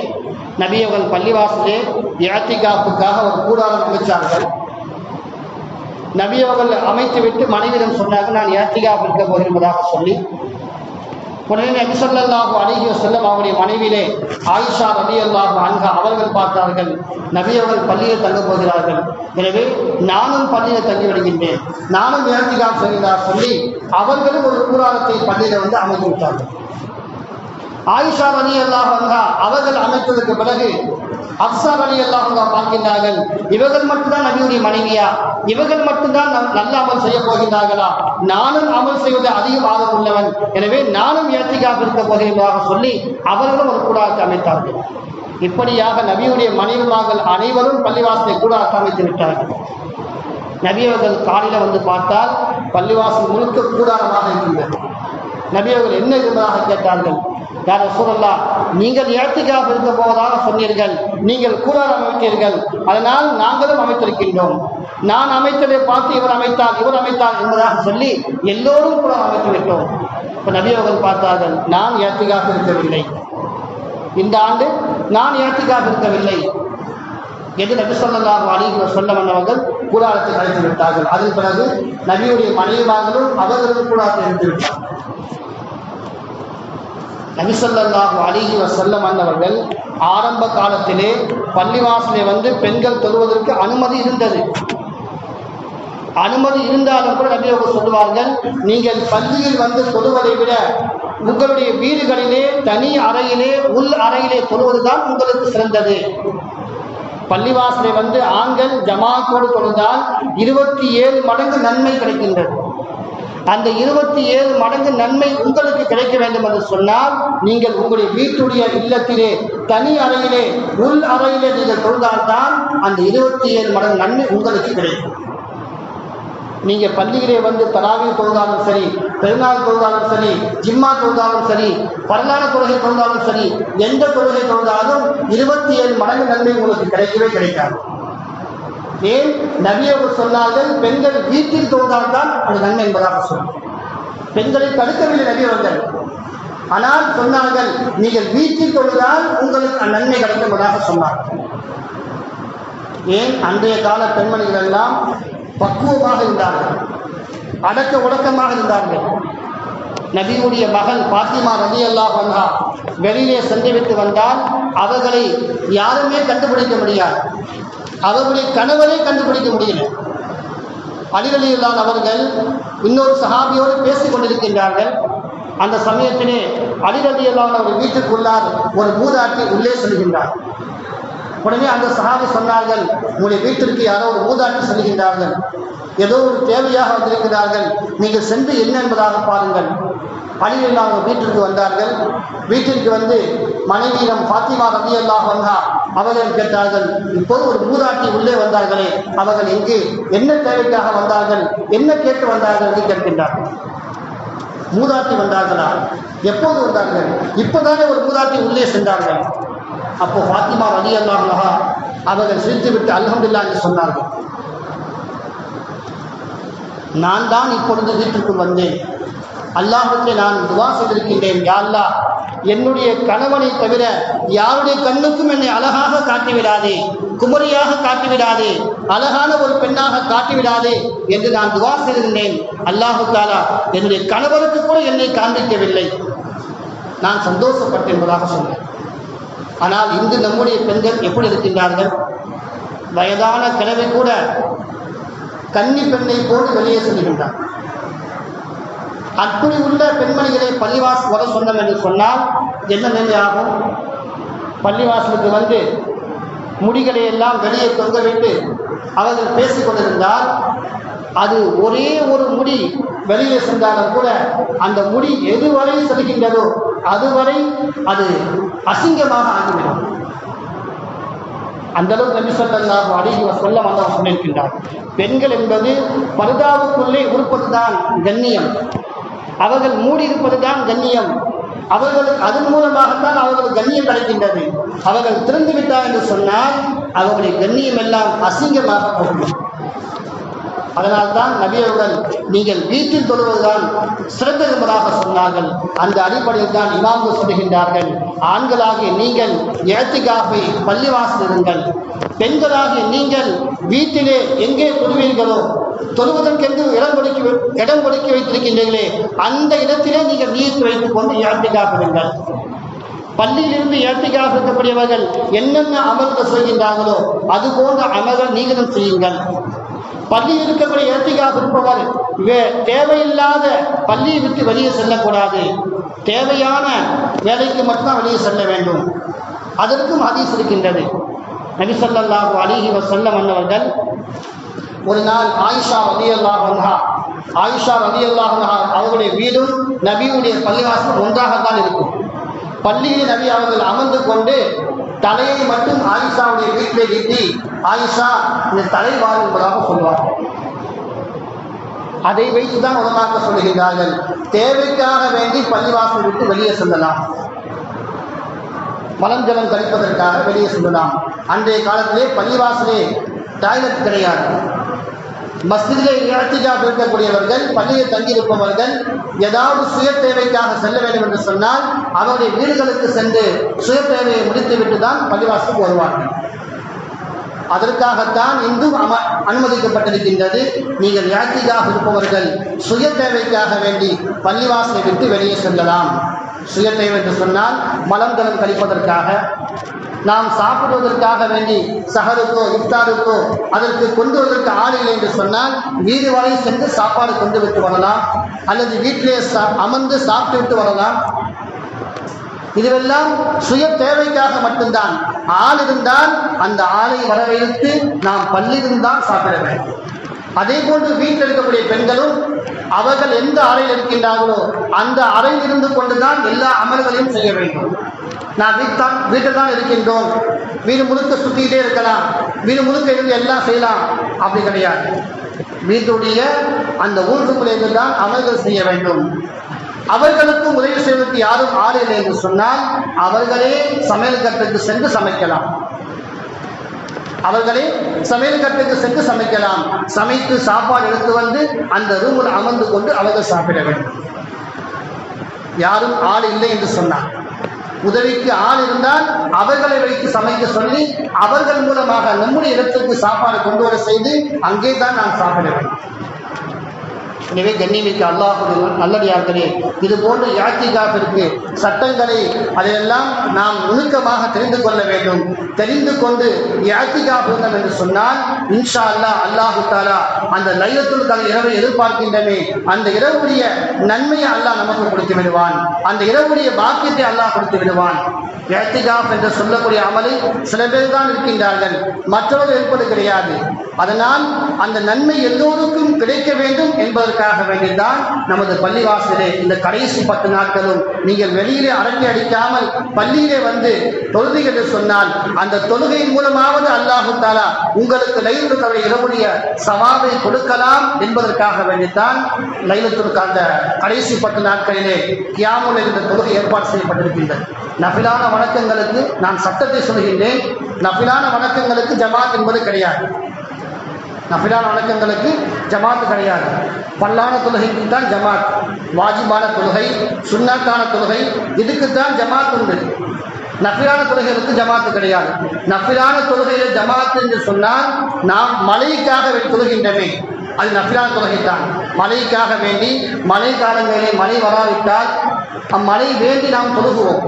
நபி அவர்கள் பள்ளிவாசலே இஅ்திகாஃபுக்காக ஒரு கூடாரம் அமைச்சார்கள். நபி அவர்கள் அமைத்துவிட்டு மனைவியிடம் சொன்னார்கள், நான் இஅ்திகாஃப் இருக்க போகிறேன் என்பதாக சொல்லி, உடனே நபி ஸல்லல்லாஹு அலைஹி வஸல்லம் அவருடைய மனைவியிலே ஆயிஷா ரலியல்லாஹு அன்ஹா அவர்கள் பார்த்தார்கள், நபி அவர்கள் பள்ளியில் தங்கப் போகிறார்கள், எனவே நானும் பள்ளியில் தங்கி விடுகின்றேன், நானும் இஅ்திகாஃப் செய்கிறார் சொல்லி அவர்களும் ஒரு கூடாரத்தை பள்ளியில் வந்து அமைத்து விட்டார்கள். ஆயிஷா ரலியல்லாஹு அன்ஹா அவர்கள் அமைத்ததற்கு பிறகு ஹப்ஸா ரலியல்லாஹு அன்ஹா பார்க்கின்றார்கள், இவர்கள் மட்டும்தான் நபியுடைய மனைவியா, இவர்கள் மட்டும்தான் நல்ல அமல் செய்ய போகின்றார்களா, நானும் அமல் செய்வது அதிகம் ஆர்வம் உள்ளவன், எனவே நானும் இஅ்திகாஃப் இருக்க போகிறதாக சொல்லி அவர்களும் ஒரு கூடாரத்தை அமைத்தார்கள். இப்படியாக நபியுடைய மனைவிமார்கள் அனைவரும் பள்ளிவாசலை கூடாரத்தை அமைத்து விட்டார்கள். நபி அவர்கள் காலையில் வந்து பார்த்தால் பள்ளிவாசல் முழுக்க கூடாரமாக இருக்கின்றது. நபி அவர்கள் என்ன இருந்ததாக கேட்டார்கள். யா ரசூலல்லாஹ், நீங்கள் இஅ்திகாஃப் இருக்க போவதாக சொன்னீர்கள், நீங்கள் கூடாரம் அமைத்தீர்கள், அதனால் நாங்களும் அமைத்திருக்கின்றோம், நான் அமைத்ததை பார்த்து இவர் அமைத்தார் என்பதாக சொல்லி எல்லோரும் கூட அமைத்து விட்டோம். இப்போ நபி அவர்கள் பார்த்தார்கள், நான் இஅ்திகாஃப் இருக்கவில்லை, இந்த ஆண்டு நான் இஅ்திகாஃப் இருக்கவில்லை என்று நபி ஸல்லல்லாஹு அலைஹி வஸல்லம் அவர்கள் கூடாரத்தை அழைத்து விட்டார்கள். அதன் பிறகு நபியுடைய மனைவிமார்களும் அவர்களும் கூடாரத்தை எடுத்து விட்டார்கள். நபி ஸல்லல்லாஹு அலைஹி வஸல்லம் அவர்கள் ஆரம்ப காலத்திலே பள்ளிவாசலை வந்து பெண்கள் தொழுவதற்கு அனுமதி இருந்தது. அனுமதி இருந்தாலும் கூட நபி அவர்கள் சொல்லுவார்கள், நீங்கள் பள்ளியில் வந்து தொழுவதை விட உங்களுடைய வீடுகளிலே தனி அறையிலே உள் அறையிலே தொழுவதுதான் உங்களுக்கு சிறந்தது. பள்ளிவாசலை வந்து ஆண்கள் ஜமாத்தோடு தொழுதால் 27 மடங்கு நன்மை கிடைக்கின்றது. அந்த 27 மடங்கு நன்மை உங்களுக்கு கிடைக்க வேண்டும் என்று சொன்னால் நீங்கள் உங்களுடைய வீட்டுடைய இல்லத்திலே தனி அறையிலே உள் அறையிலே நீங்கள் தொழுதால்தான் அந்த 27 மடங்கு நன்மை உங்களுக்கு கிடைக்கும். நீங்கள் பள்ளியிலே வந்து தராவி தொழுதாலும் சரி, பெருநாள் தொழுதாலும் சரி, ஜிம்மா தொழுதாலும் சரி, பரலான தொழுகை தொழுதாலும் சரி, எந்த தொழுகை தொழுதாலும் 27 மடங்கு நன்மை உங்களுக்கு கிடைக்கவே கிடைக்காது. ஏன்? நபி அவர்கள் சொன்னார்கள், பெண்கள் வீட்டில் தொழுதால்தான் அது நன்மை என்பதாக சொன்னார். பெண்களை தடுக்கவில்லை நபி அவர்கள், ஆனால் சொன்னார்கள் நீங்கள் வீட்டில் தொழுதால் உங்களுக்கு நன்மை கிடைக்கும் என்பதாக சொன்னார். ஏன்? அன்றைய கால பெண்மணிகள் எல்லாம் பக்குவமாக இருந்தார்கள், அடக்க ஒடுக்கமாக இருந்தார்கள். நபியுடைய மகள் பாத்திமா ரலியல்லாஹு அன்ஹா வெளியிலே சென்றுவிட்டு வந்தால் அவர்களை யாருமே கண்டுபிடிக்க முடியாது, அவர்களுடைய கணவரை கண்டுபிடிக்க முடியல. அலி ரலியல்லாஹு அவர்கள் இன்னொரு சஹாபியோடு பேசிக் கொண்டிருக்கின்றார்கள். அந்த சமயத்திலே அலி ரலியல்லாஹு அவர்கள் வீட்டுக்குள்ளார் ஒரு மூதாட்டி உள்ளே செல்கின்றார். உடனே அந்த சஹாபி சொன்னார்கள், உங்களுடைய வீட்டிற்கு யாரோ ஒரு மூதாட்டி செல்கின்றார்கள், ஏதோ ஒரு தேவையாக வந்திருக்கிறார்கள், நீங்கள் சென்று என்ன என்பதாக பாருங்கள். அலி ரலியல்லாஹு வீட்டிற்கு வந்தார்கள். வீட்டிற்கு வந்து மனைவியிடம் பாத்திமா ரலியல்லாஹு அன்ஹா அவர்கள் கேட்டார்கள், இப்போது ஒரு மூதாட்டி உள்ளே வந்தார்களே, அவர்கள் எங்கே, என்ன தேவைக்காக வந்தார்கள், என்ன கேட்டு வந்தார்கள் என்று கேட்கின்றார்கள். மூதாட்டி வந்தார்களா? எப்போது வந்தார்கள்? இப்போதானே ஒரு மூதாட்டி உள்ளே சென்றார்கள். அப்போ பாத்திமா ரலியல்லாஹு அன்ஹா அவர்கள் சிரித்துவிட்டு அல்ஹம்துலில்லாஹ் என்று சொன்னார்கள். நான் தான் இப்பொழுது வீட்டுக்குள் வந்தேன், அல்லாஹ்வுக்கு நான் துவா செய்திருக்கின்றேன், யா அல்லாஹ், என்னுடைய கணவனை தவிர யாருடைய கண்ணுக்கும் என்னை அழகாக காட்டிவிடாதே, குமரியாக காட்டிவிடாதே, அழகான ஒரு பெண்ணாக காட்டிவிடாதே என்று நான் துவா செய்திருந்தேன். அல்லாஹு தஆலா என்னுடைய கணவருக்கு கூட என்னை காண்பிக்கவில்லை, நான் சந்தோஷப்பட்டேன் என்பதாக சொன்னேன். ஆனால் இன்று நம்முடைய பெண்கள் எப்படி இருக்கின்றார்கள்? வயதான கிழமை கூட கன்னி பெண்ணை போட்டு வெளியே செல்கின்றார். அப்படி உள்ள பெண்மணிகளை பள்ளிவாசல் வர சொன்னோம் என்று சொன்னால் என்ன நிலை ஆகும்? பள்ளிவாசலுக்கு வந்து முடிகளை எல்லாம் வெளியே தொங்க விட்டு அவர்கள் பேசிக் கொண்டிருந்தால் அது ஒரே ஒரு முடி வெளியே சென்றாலும் கூட அந்த முடி எதுவரை செல்கின்றதோ அதுவரை அது அசிங்கமாக ஆகிவிடும். அந்த அளவுக்கு நபி ஸல்லல்லாஹு அலைஹி வஸல்லம் அவர்கள் சொல்லியிருக்கின்றார், பெண்கள் என்பது பர்தாவுக்குள்ளே உடுப்பதுதான் கண்ணியம், அவர்கள் மூடியிருப்பதுதான் கண்ணியம், அவர்களுக்கு அதன் மூலமாகத்தான் அவர்களுக்கு கண்ணியம் கிடைக்கின்றது. அவர்கள் திறந்து விட்டார் என்று சொன்னால் அவர்களுடைய கண்ணியம் எல்லாம் அசிங்கமாக போகும். அதனால்தான் நபி அவர்கள் நீங்கள் வீட்டில் தொழுவதுதான் சிறந்தது என்பதாக சொன்னார்கள். அந்த அடிப்படையில் தான் இமாம்கள் சொல்லுகின்றார்கள், ஆண்களாகிய நீங்கள் இஅ்திகாஃபை பள்ளிவாசல் இருங்கள், பெண்களாகிய நீங்கள் வீட்டிலே எங்கே தொழுவீர்களோ, தொழுவதற்கென்று இடம் ஒதுக்கி வைத்திருக்கின்றீர்களே அந்த இடத்திலே நீங்கள் நீர் வைத்துக் கொண்டு இஅ்திகாஃப் இருங்கள். பள்ளியிலிருந்து இஅ்திகாஃப் இருக்கக்கூடியவர்கள் என்னென்ன அமல்கள் செய்கின்றார்களோ அது போன்ற அமல்கள் நீங்களும் செய்யுங்கள். பள்ளியில் இருக்கக்கூடிய இஅ்திகாஃப் இருப்பவர் தேவையில்லாத பள்ளியை விட்டு வெளியே செல்லக்கூடாது, தேவையான வேலைக்கு மட்டும்தான் வெளியே செல்ல வேண்டும். அதற்கும் ஹதீஸ் இருக்கின்றது. நபி ஸல்லல்லாஹு அலைஹி வஸல்லம் அவர்கள் ஒரு நாள் ஆயிஷா ரலியல்லாஹு அன்ஹா அவர்களுடைய வீடும் நபியுடைய பள்ளிவாசலும் ஒன்றாகத்தான் இருக்கும். பள்ளியில் நபி அவர்கள் அமர்ந்து கொண்டு தலையை மட்டும் ஆயிஷாவுடைய வீட்டிலே நீட்டி, ஆயிஷா இந்த தலை வாழ் என்பதாக சொல்வார்கள். அதை வைத்துதான் உலமாக்க சொல்லுகிறார்கள், தேவைக்காக வேண்டி பள்ளிவாசல் விட்டு வெளியே செல்லலாம், மலம் ஜலம் கழிப்பதற்காக வெளியே செல்லலாம். அன்றைய காலத்திலே பள்ளிவாசலே டாய்லெட் கிடையாது. மஸ்ஜிதிலே இஅ்திகாஃப் இருக்கக்கூடியவர்கள், பள்ளியில் தங்கியிருப்பவர்கள் ஏதாவது சுய தேவைக்காக செல்ல வேண்டும் என்று சொன்னால் அவருடைய வீடுகளுக்கு சென்று சுய தேவையை முடித்துவிட்டு தான் பள்ளிவாசலுக்கு வருவார்கள். அதற்காகத்தான் இன்றும் அனுமதிக்கப்பட்டிருக்கின்றது. நீங்கள் இஅ்திகாஃப் இருப்பவர்கள் சுய தேவைக்காக வேண்டி பள்ளிவாசலை விட்டு வெளியே செல்லலாம். சுய தேவை என்று சொன்னால் மலம் ஜலம் கழிப்பதற்காக, நாம் சாப்பிடுவதற்காக வேண்டி சஹருக்கோ இஃப்தாருக்கோ அதற்கு கொண்டு வருவதற்கு ஆள் இல்லை என்று சொன்னால் வீடு வரை சென்று சாப்பாடு கொண்டு விட்டு வரலாம், அல்லது வீட்டிலே அமர்ந்து சாப்பிட்டு விட்டு வரலாம். இதுவெல்லாம் சுய தேவைக்காக மட்டும்தான். ஆள் இருந்தால் அந்த ஆளை வரவேற்று நாம் பள்ளியில்தான் சாப்பிட வேண்டும். அதே போன்று வீட்டில் இருக்கக்கூடிய பெண்களும் அவர்கள் எந்த அறையில் இருக்கின்றார்களோ அந்த அறையில் இருந்து கொண்டுதான் எல்லா அமல்களையும் செய்ய வேண்டும். நான் வீட்டில் தான் இருக்கின்றோம், வீடு முழுக்க சுற்றிக்கிட்டே இருக்கலாம், வீடு முழுக்க இருந்து எல்லாம் செய்யலாம், அப்படி கிடையாது. வீட்டுடைய அந்த ஊருக்குள்ளே தான் அமல்கள் செய்ய வேண்டும். அவர்களுக்கும் உதவி செய்வதற்கு யாரும் ஆள் இல்லை என்று சொன்னால் அவர்களே சமையல் கட்டுக்கு சென்று சமைக்கலாம். அவர்களே சமையல் கட்டுக்கு சென்று சமைக்கலாம். சமைத்து சாப்பாடு எடுத்து வந்து அந்த ரூமில் அமர்ந்து கொண்டு அவர்கள் சாப்பிட வேண்டும். யாரும் ஆள் இல்லை என்று சொன்னார். உதவிக்கு ஆள் இருந்தால் அவர்களை வைத்து சமைக்க சொல்லி அவர்கள் மூலமாக நம்முடைய இடத்திற்கு சாப்பாடு கொண்டு வர செய்து அங்கே தான் நாம் சாப்பிட வேண்டும். எனவே கண்ணியமிக்க அல்லாஹ்வுடைய நல்லடியார்களே, இது போன்ற இஅ்திகாஃபிற்கு சட்டங்களை அதையெல்லாம் நாம் நுணுக்கமாக தெரிந்து கொள்ள வேண்டும். தெரிந்து கொண்டு இஅ்திகாஃப் இருந்தோம் என்று சொன்னால் இன்ஷா அல்லாஹ் அல்லாஹு தஆலா அந்த லைலத்துல் கத்ர் இரவை எதிர்பார்க்கின்றமே அந்த இரவுடைய நன்மையை அல்லாஹ் நமக்கு கொடுத்து விடுவான். அந்த இரவுடைய பாக்கியத்தை அல்லாஹ் கொடுத்து விடுவான். இஅ்திகாஃப் என்று சொல்லக்கூடிய அமலை சில பேர் தான் இருக்கின்றார்கள், மற்றவர்கள் இருப்பது கிடையாது. அதனால் அந்த நன்மை எல்லோருக்கும் கிடைக்க வேண்டும் என்பதற்காக வேண்டிதான் நமது பள்ளிவாசலே இந்த கடைசி 10 நாட்களும் நீங்கள் வெளியிலே அரட்டை அடிக்காமல் பள்ளியிலே வந்து தொழுகை என்று சொன்னால் அந்த தொழுகையின் மூலமாவது அல்லாஹு தஆலா உங்களுக்கு லைலத்துல் கத்ர் இரவுடைய சவாபை கொடுக்கலாம் என்பதற்காக வேண்டித்தான் லைலத்துல் அந்த கடைசி 10 நாட்களிலே கியாமுல் லைல் என்ற தொழுகை ஏற்பாடு செய்யப்பட்டிருக்கின்றது. நஃபிலான வணக்கங்களுக்கு நான் சட்டத்தை சொல்கின்றேன், நஃபிலான வணக்கங்களுக்கு ஜமாத் என்பது கிடையாது. நஃபிலான வணக்கங்களுக்கு ஜமாத் கிடையாது. பல்லான தொழுகைக்கு தான் ஜமாத், வாஜிபான தொழுகை, சுன்னத்தான தொழுகை, இதுக்குத்தான் ஜமாத் உண்டு. நஃபிலான தொழுகைகளுக்கு ஜமாத்து கிடையாது. நஃபிலான தொழுகையில ஜமாத் என்று சொன்னால் நாம் மழைக்காக தொழுகின்றமே, அது நஃபிலான தொழுகை தான். மழைக்காக வேண்டி மழை காலங்களிலே மழை வராவிட்டால் அம்மழை வேண்டி நாம் தொழுகுவோம்,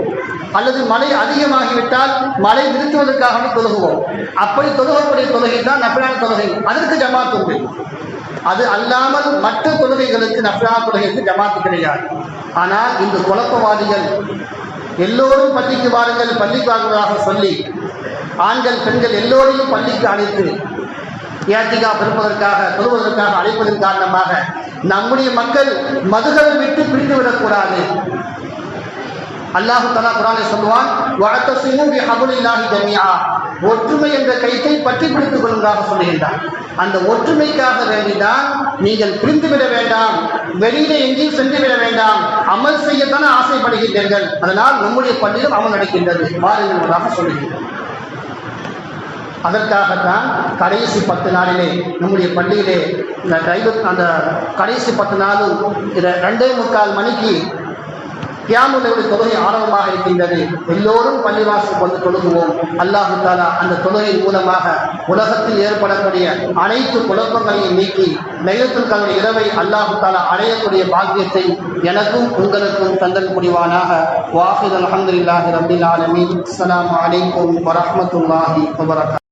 அல்லது மழை அதிகமாகிவிட்டால் மழை நிறுத்துவதற்காக தொழுகுவோம். அப்படி தொழுகக்கூடிய தொழுகை தான் நஃபிலான தொழுகை, அதற்கு ஜமாத் உண்டு. அது அல்லாமல் மற்ற தொழுகைகளுக்கு நஃபிலான தொழுகைக்கு ஜமாத்து கிடையாது. ஆனால் இந்த குழப்பவாதிகள் எல்லோரும் பள்ளிக்கு வாருங்கள், பள்ளிக்கு வாருங்களாக சொல்லி ஆண்கள் பெண்கள் எல்லோரையும் பள்ளிக்கு அழைத்து இஅ்திகாஃப் இருப்பதற்காக தொழுவதற்காக அழைப்பதன் காரணமாக நம்முடைய மக்கள் மதுகளை விட்டு பிரிந்துவிடக்கூடாது. அல்லாஹு தஆலா குர்ஆனில் சொல்வான், வஅத்தஸிமு பிஹப்லில்லாஹி ஜமீஆ, ஒற்றுமை என்ற கைத்தை பற்றி பிடித்துக் கொள்ளுங்களாக சொல்லுகின்றார். அந்த ஒற்றுமைக்காக வேண்டிதான் நீங்கள் பிரிந்துவிட வேண்டாம், வெளியிலே எங்கேயும் சென்று விட வேண்டாம், அமல் செய்யத்தானே ஆசைப்படுகின்றீர்கள், அதனால் நம்முடைய பள்ளியில் அமல் நடக்கின்றது, வாருங்கள் என்பதாக சொல்லுகின்றனர். அதற்காகத்தான் கடைசி 10 நாளிலே நம்முடைய பள்ளியிலே அந்த கடைசி 10 நாளும் 2:45 மணிக்கு கியாமுல் லைல் தொழுகை ஆரம்பமாக இருக்கின்றது. எல்லோரும் பள்ளிவாசல் வந்து தொழுகுவோம். அல்லாஹு தஆலா அந்த தொழுகையின் மூலமாக உலகத்தில் ஏற்படக்கூடிய அனைத்து குழப்பங்களையும் நீக்கி லைலத்துல் கத்ர் இரவை அல்லாஹு தஆலா அடையக்கூடிய பாக்கியத்தை எனக்கும் உங்களுக்கும் தந்தல் புரிவானாக. வாஹித் அல்ஹம்துலில்லாஹி ரப்பில் ஆலமீன். அஸ்ஸலாமு அலைக்கும் வரஹ்மத்துல்லாஹி வபரகாத்துஹு.